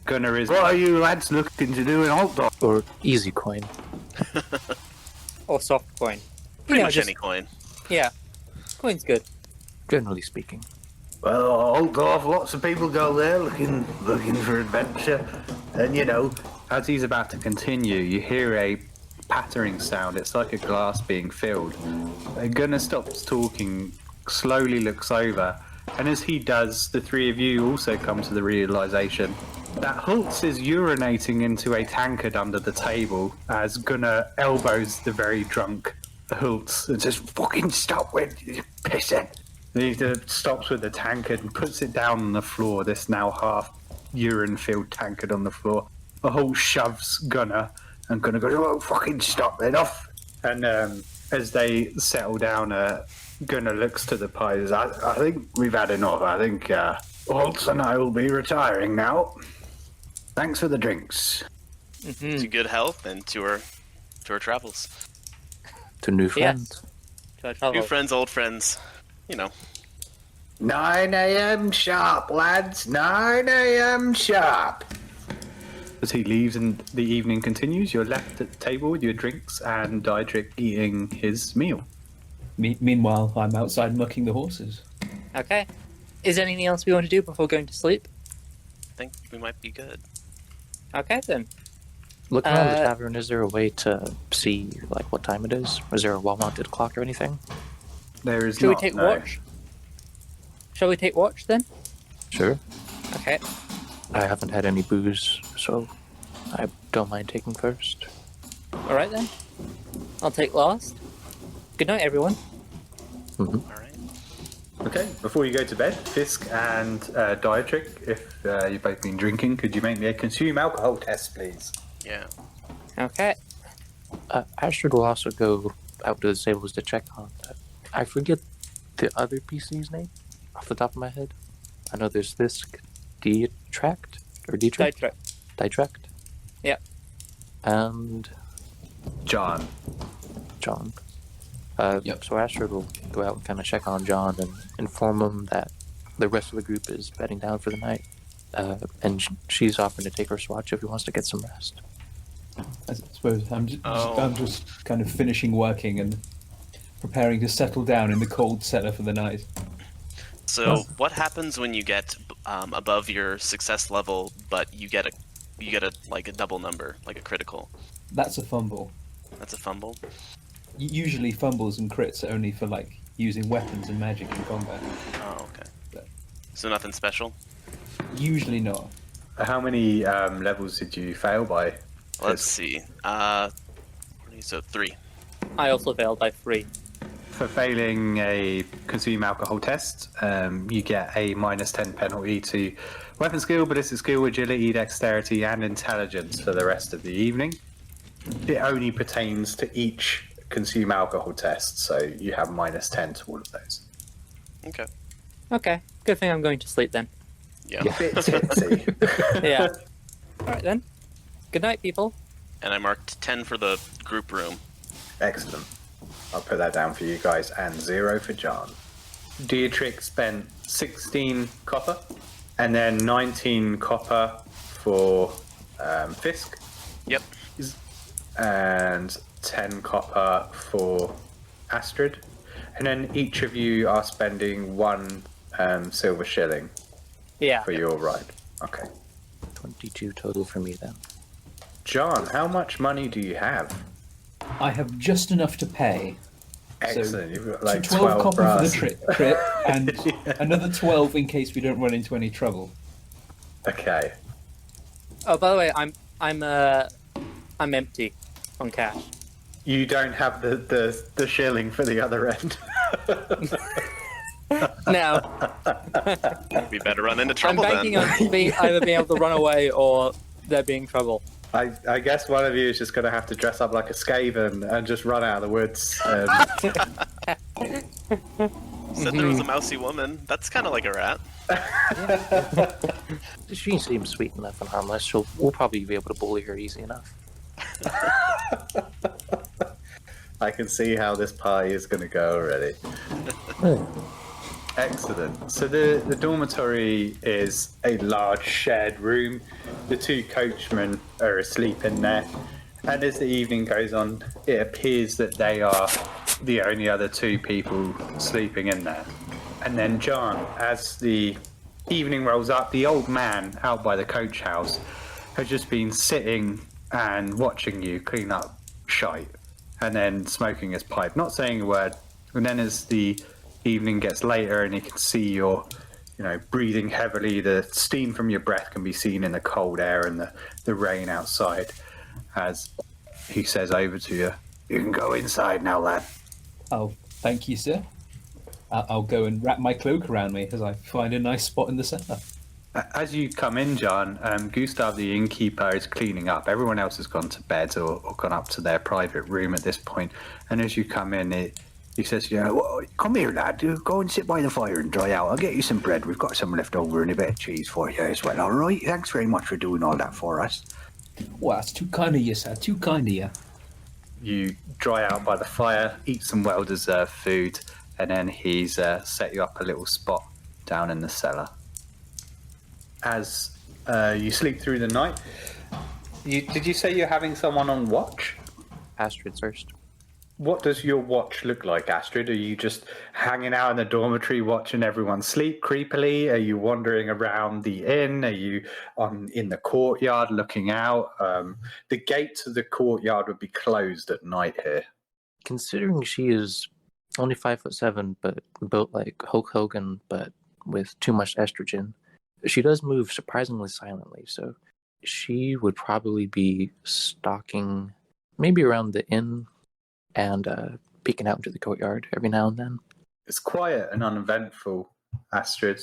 Speaker 1: Gunnar is, what are you lads looking to do in Altdorf?
Speaker 6: Or easy coin.
Speaker 8: Or soft coin.
Speaker 4: Pretty much any coin.
Speaker 8: Yeah. Coin's good.
Speaker 6: Generally speaking.
Speaker 2: Well, Altdorf, lots of people go there looking for adventure. And, you know,
Speaker 1: as he's about to continue, you hear a pattering sound. It's like a glass being filled. Gunnar stops talking, slowly looks over, and as he does, the three of you also come to the realization that Hultz is urinating into a tankard under the table as Gunnar elbows the very drunk Hultz and says, "Fucking stop with you pissing." He stops with the tankard and puts it down on the floor, this now half urine-filled tankard on the floor. Hultz shoves Gunnar, and Gunnar goes, "Oh, fucking stop, enough." And as they settle down, Gunnar looks to the pies. I think we've had enough. I think Holtz and I will be retiring now. Thanks for the drinks.
Speaker 8: Mm-hmm.
Speaker 4: To good health and to our travels.
Speaker 6: To new friends.
Speaker 4: New friends, old friends. You know.
Speaker 2: 9 a.m. sharp, lads. 9 a.m. sharp.
Speaker 1: As he leaves and the evening continues, you're left at the table with your drinks and Dietrich eating his meal.
Speaker 5: Meanwhile, I'm outside mucking the horses.
Speaker 8: Okay. Is there anything else we want to do before going to sleep?
Speaker 4: I think we might be good.
Speaker 8: Okay, then.
Speaker 6: Looking around the tavern, is there a way to see like what time it is? Is there a wall-mounted clock or anything?
Speaker 1: There is
Speaker 8: Shall
Speaker 1: not.
Speaker 8: we take
Speaker 1: no.
Speaker 8: watch? Shall we take watch then?
Speaker 6: Sure.
Speaker 8: Okay.
Speaker 6: I haven't had any booze, so I don't mind taking first.
Speaker 8: All right then. I'll take last. Good night, everyone.
Speaker 6: Mm-hmm.
Speaker 4: All right.
Speaker 1: Okay, before you go to bed, Fisk and Dietrich, if you've both been drinking, could you make me a consume alcohol test, please?
Speaker 4: Yeah.
Speaker 8: Okay.
Speaker 6: Astrid will also go out to the stables to check on that. I forget the other PC's name off the top of my head. I know there's Fisk, Dietrich. Dietrich.
Speaker 8: Yeah.
Speaker 6: And
Speaker 1: Jahn.
Speaker 6: John.
Speaker 5: Yep.
Speaker 6: So Astrid will go out and kind of check on John and inform him that the rest of the group is bedding down for the night. And she's offering to take her swatch if he wants to get some rest.
Speaker 5: I suppose I'm just kind of finishing working and preparing to settle down in the cold cellar for the night.
Speaker 4: So what happens when you get above your success level, but you get a like a double number, like a critical?
Speaker 5: That's a fumble.
Speaker 4: That's a fumble.
Speaker 5: Usually fumbles and crits are only for like using weapons and magic in combat.
Speaker 4: Oh, okay.
Speaker 5: But
Speaker 4: So nothing special.
Speaker 5: usually not.
Speaker 1: How many levels did you fail by?
Speaker 4: Let's see. So 3.
Speaker 8: I also failed by 3.
Speaker 1: For failing a consume alcohol test, you get a -10 penalty to weapon skill, ballistic skill, agility, dexterity, and intelligence for the rest of the evening. It only pertains to each consume alcohol test, so you have -10 to all of those.
Speaker 4: Okay.
Speaker 8: Okay. Good thing I'm going to sleep then.
Speaker 4: Yeah.
Speaker 1: A bit tipsy.
Speaker 8: Yeah. All right then. Good night, people.
Speaker 4: And I marked 10 for the group room.
Speaker 1: Excellent. I'll put that down for you guys, and 0 for Jahn. Dietrich spent 16 copper, and then 19 copper for Fisk.
Speaker 4: Yep.
Speaker 1: And 10 copper for Astrid. And then each of you are spending 1 silver shilling for your ride. Okay.
Speaker 6: 22 total for me then.
Speaker 1: Jahn, how much money do you have?
Speaker 5: I have just enough to pay.
Speaker 1: Excellent. You've got like
Speaker 5: 12 copper
Speaker 1: brass.
Speaker 5: for the trip and another 12 in case we don't run into any trouble.
Speaker 1: Okay.
Speaker 8: Oh, by the way, I'm empty on cash.
Speaker 1: You don't have the shilling for the other end.
Speaker 8: No.
Speaker 4: We better run into
Speaker 8: I'm
Speaker 4: trouble
Speaker 8: banking
Speaker 4: then.
Speaker 8: on either being able to run away or there being trouble.
Speaker 1: I guess one of you is just going to have to dress up like a Skaven and just run out of the woods.
Speaker 4: Said there was a mousy woman. That's kind of like a rat.
Speaker 6: She seems sweet enough and harmless, so we'll probably be able to bully her easy enough.
Speaker 1: I can see how this party is going to go already. Excellent. So the dormitory is a large shared room. The 2 coachmen are asleep in there. And as the evening goes on, it appears that they are the only other 2 people sleeping in there. And then Jahn, as the evening rolls up, the old man out by the coach house has just been sitting and watching you clean up shite and then smoking his pipe, not saying a word. And then as the evening gets later and he can see you're, breathing heavily, the steam from your breath can be seen in the cold air and the rain outside, as he says over to you, "You can go inside now, lad."
Speaker 5: Oh, thank you, sir. I'll go and wrap my cloak around me as I find a nice spot in the centre.
Speaker 1: As you come in, Jahn, Gustav the innkeeper is cleaning up. Everyone else has gone to bed or gone up to their private room at this point. And as you come in, he says, "Well, come here, lad. Go and sit by the fire and dry out. I'll get you some bread. We've got some left over and a bit of cheese for you as well, all right? Thanks very much for doing all that for us."
Speaker 5: Well, that's too kind of you, sir. Too kind of you.
Speaker 1: You dry out by the fire, eat some well-deserved food, and then he's set you up a little spot down in the cellar. As you sleep through the night, did you say you're having someone on watch?
Speaker 6: Astrid first.
Speaker 1: What does your watch look like, Astrid? Are you just hanging out in the dormitory watching everyone sleep creepily? Are you wandering around the inn? Are you in the courtyard looking out? The gates of the courtyard would be closed at night here.
Speaker 6: Considering she is only 5'7", but built like Hulk Hogan, but with too much estrogen, she does move surprisingly silently. So she would probably be stalking maybe around the inn and peeking out into the courtyard every now and then.
Speaker 1: It's quiet and uneventful, Astrid.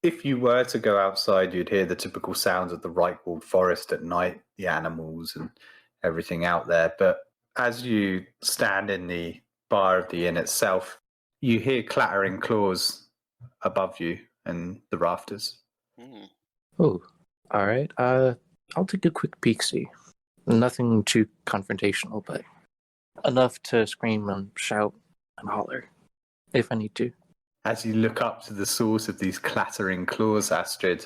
Speaker 1: If you were to go outside, you'd hear the typical sounds of the Reikwald forest at night, the animals and everything out there. But as you stand in the bar of the inn itself, you hear clattering claws above you and the rafters.
Speaker 6: Oh, all right. I'll take a quick peek-see. Nothing too confrontational, but enough to scream and shout and holler if I need to.
Speaker 1: As you look up to the source of these clattering claws, Astrid,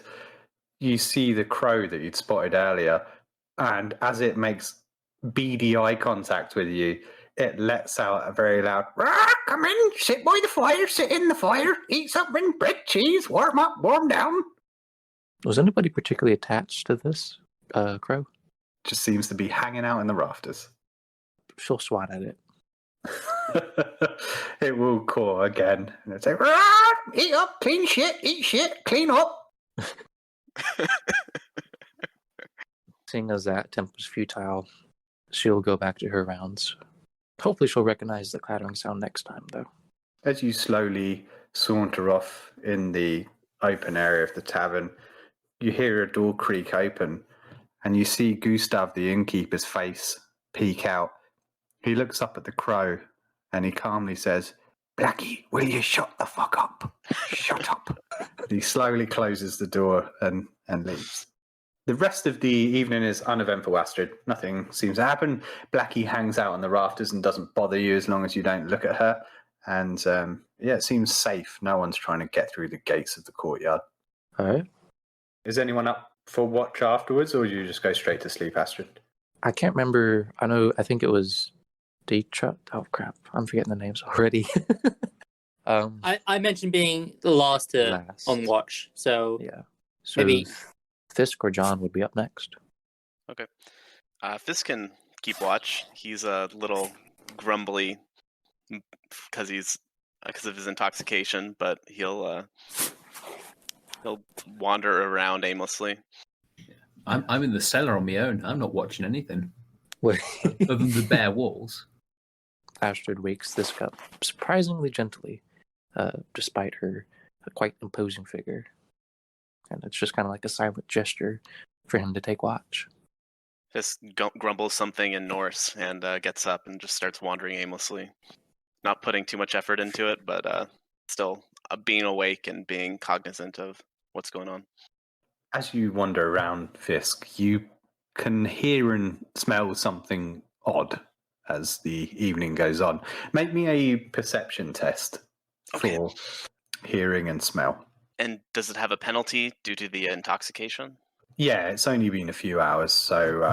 Speaker 1: you see the crow that you'd spotted earlier, and as it makes beady eye contact with you, it lets out a very loud, "Rah, come in, sit by the fire, sit in the fire, eat something, bread, cheese, warm up, warm down."
Speaker 6: Was anybody particularly attached to this crow?
Speaker 1: Just seems to be hanging out in the rafters.
Speaker 6: She'll swat at it.
Speaker 1: It will caw again, and it's like, "Rah, eat up, clean shit, eat shit, clean up."
Speaker 6: Seeing as that attempt was futile, she'll go back to her rounds. Hopefully she'll recognize the clattering sound next time, though.
Speaker 1: As you slowly saunter off in the open area of the tavern, you hear a door creak open, and you see Gustav the innkeeper's face peek out. He looks up at the crow, and he calmly says, "Blackie, will you shut the fuck up? Shut up." He slowly closes the door and leaves. The rest of the evening is uneventful, Astrid. Nothing seems to happen. Blackie hangs out on the rafters and doesn't bother you as long as you don't look at her. And it seems safe. No one's trying to get through the gates of the courtyard.
Speaker 6: All right.
Speaker 1: Is anyone up for watch afterwards, or do you just go straight to sleep, Astrid?
Speaker 6: I can't remember. I think it was Dietrich. Oh, crap. I'm forgetting the names already.
Speaker 8: I mentioned being the last on watch, so
Speaker 6: yeah. So
Speaker 8: maybe
Speaker 6: Fisk or Jahn would be up next.
Speaker 4: Okay. Fisk can keep watch. He's a little grumbly because of his intoxication, but he'll wander around aimlessly.
Speaker 5: I'm in the cellar on my own. I'm not watching anything other than the bare walls.
Speaker 6: Astrid wakes Fisk up surprisingly gently, despite her quite imposing figure. And it's just kind of like a silent gesture for him to take watch.
Speaker 4: Fisk grumbles something in Norse and gets up and just starts wandering aimlessly. Not putting too much effort into it, but still being awake and being cognizant of what's going on.
Speaker 1: As you wander around, Fisk, you can hear and smell something odd as the evening goes on. Make me a perception test for hearing and smell.
Speaker 4: And does it have a penalty due to the intoxication?
Speaker 1: Yeah, it's only been a few hours, so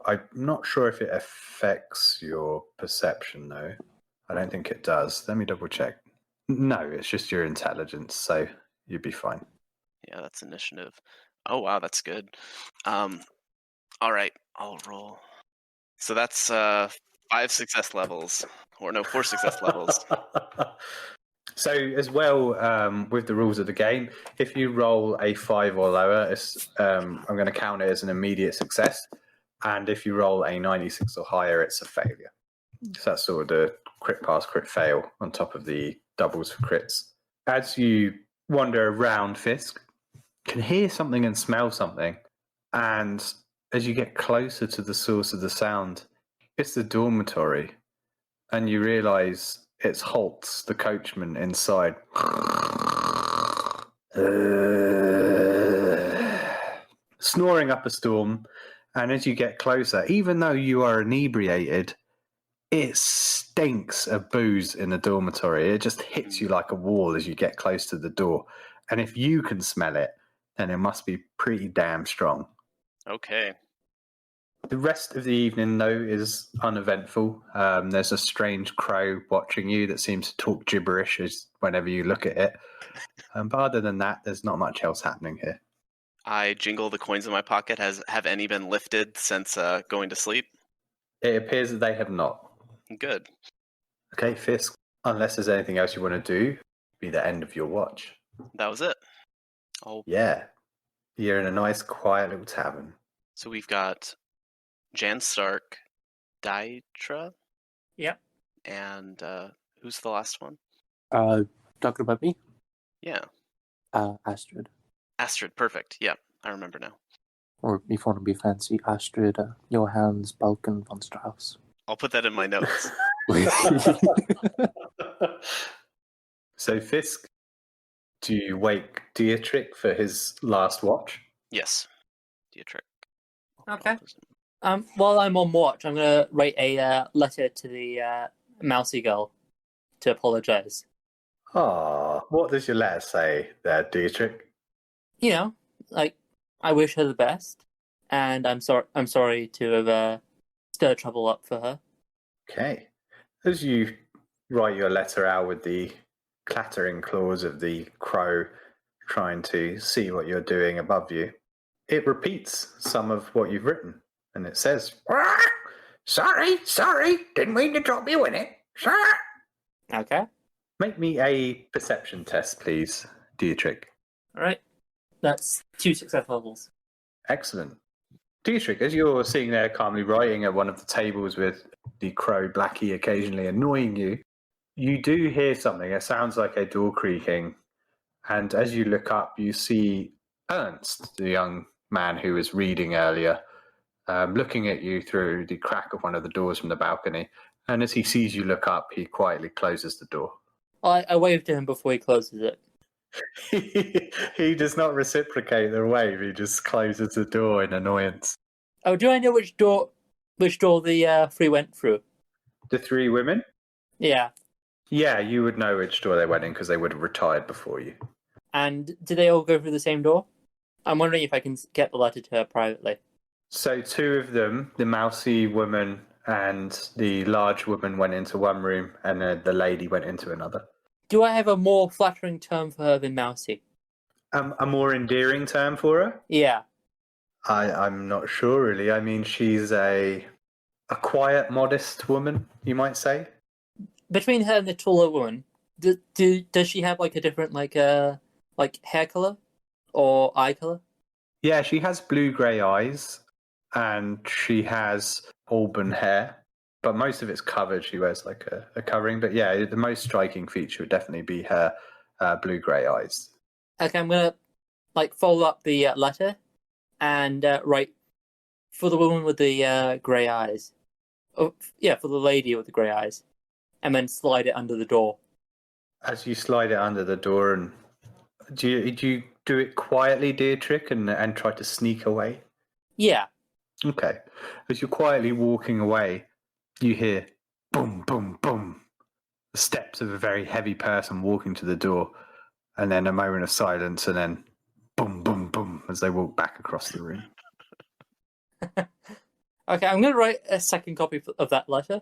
Speaker 1: I'm not sure if it affects your perception, though. I don't think it does. Let me double check. No, it's just your intelligence, so you'd be fine.
Speaker 4: Yeah, that's initiative. Oh, wow, that's good. All right, I'll roll. So that's 5 success levels. Or no, 4 success levels.
Speaker 1: So as well, with the rules of the game, if you roll a 5 or lower, I'm going to count it as an immediate success. And if you roll a 96 or higher, it's a failure. So that's sort of the crit pass, crit fail on top of the doubles for crits. As you wander around, Fisk can hear something and smell something. And as you get closer to the source of the sound, it's the dormitory. And you realise it's Holtz, the coachman, inside. Snoring up a storm. And as you get closer, even though you are inebriated, it stinks of booze in the dormitory. It just hits you like a wall as you get close to the door. And if you can smell it, then it must be pretty damn strong.
Speaker 4: Okay.
Speaker 1: The rest of the evening, though, is uneventful. There's a strange crow watching you that seems to talk gibberish whenever you look at it. But other than that, there's not much else happening here.
Speaker 4: I jingle the coins in my pocket. Have any been lifted since going to sleep?
Speaker 1: It appears that they have not.
Speaker 4: Good.
Speaker 1: Okay, Fisk, unless there's anything else you want to do, be the end of your watch.
Speaker 4: That was it. Oh,
Speaker 1: Yeah. You're in a nice, quiet little tavern.
Speaker 4: so we've got Jan Stark, Dietrich,
Speaker 8: Yep.
Speaker 4: and who's the last one?
Speaker 6: Talking about me?
Speaker 4: Yeah,
Speaker 6: Astrid.
Speaker 4: Astrid. Perfect. Yeah, I remember now.
Speaker 6: Or if you want to be fancy, Astrid, Johannes, Balkan, von Strauss.
Speaker 4: I'll put that in my notes.
Speaker 1: So, Fisk, do you wake Dietrich for his last watch?
Speaker 4: Yes, Dietrich.
Speaker 8: Okay. While I'm on watch, I'm gonna write a letter to the mousy girl to apologize.
Speaker 1: Ah, what does your letter say there, Dietrich?
Speaker 8: You know, like I wish her the best, and I'm sorry to have stirred trouble up for her.
Speaker 1: Okay. As you write your letter out with the clattering claws of the crow trying to see what you're doing above you, it repeats some of what you've written. And it says, sorry, didn't mean to drop you in it. Sorry.
Speaker 8: Okay.
Speaker 1: Make me a perception test, please, Dietrich.
Speaker 8: All right. That's 2 success levels.
Speaker 1: Excellent. Dietrich, as you're sitting there calmly writing at one of the tables with the crow Blackie occasionally annoying you, you do hear something. It sounds like a door creaking. And as you look up, you see Ernst, the young man who was reading earlier, looking at you through the crack of one of the doors from the balcony. And as he sees you look up, he quietly closes the door.
Speaker 8: I waved to him before he closes it.
Speaker 1: He does not reciprocate the wave. He just closes the door in annoyance.
Speaker 8: Oh, do I know which door the three went through?
Speaker 1: The three women?
Speaker 8: Yeah.
Speaker 1: Yeah, you would know which door they went in because they would have retired before you.
Speaker 8: And did they all go through the same door? I'm wondering if I can get the letter to her privately.
Speaker 1: So two of them, the mousy woman and the large woman, went into one room, and the lady went into another.
Speaker 8: Do I have a more flattering term for her than mousy?
Speaker 1: A more endearing term for her?
Speaker 8: Yeah.
Speaker 1: I'm not sure, really. I mean, she's a quiet, modest woman, you might say.
Speaker 8: Between her and the taller woman, does she have like a different like hair color or eye color?
Speaker 1: Yeah, she has blue-grey eyes, and she has auburn hair, but most of it's covered. She wears like a covering. But yeah, the most striking feature would definitely be her blue-grey eyes.
Speaker 8: Okay, I'm gonna like fold up the letter and write for the woman with the grey eyes. Oh, yeah, for the lady with the grey eyes, and then slide it under the door.
Speaker 1: As you slide it under the door, and do you do it quietly, Dietrich, and try to sneak away?
Speaker 8: Yeah.
Speaker 1: Okay. As you're quietly walking away, you hear boom, boom, boom. The steps of a very heavy person walking to the door, and then a moment of silence, and then boom, boom, boom as they walk back across the room.
Speaker 8: Okay, I'm going to write a second copy of that letter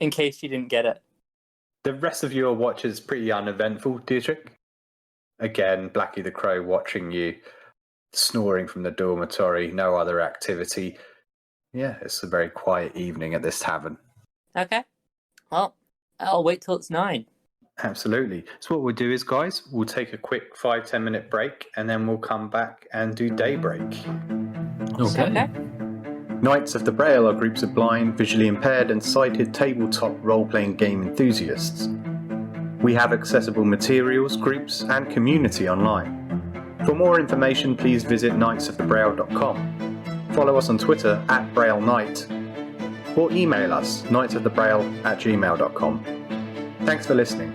Speaker 8: in case you didn't get it.
Speaker 1: The rest of your watch is pretty uneventful, Dietrich. Again, Blackie the Crow watching you, snoring from the dormitory, no other activity. Yeah, it's a very quiet evening at this tavern.
Speaker 8: Okay. Well, I'll wait till it's 9.
Speaker 1: Absolutely. So what we'll do is, guys, we'll take a quick 5-10 minute break, and then we'll come back and do daybreak.
Speaker 5: Okay.
Speaker 1: Knights of the Braille are groups of blind, visually impaired and sighted tabletop role-playing game enthusiasts. We have accessible materials, groups and community online. For more information, please visit knightsofthebraille.com. Follow us on Twitter @BrailleKnight or email us knightsofthebraille@gmail.com. Thanks for listening.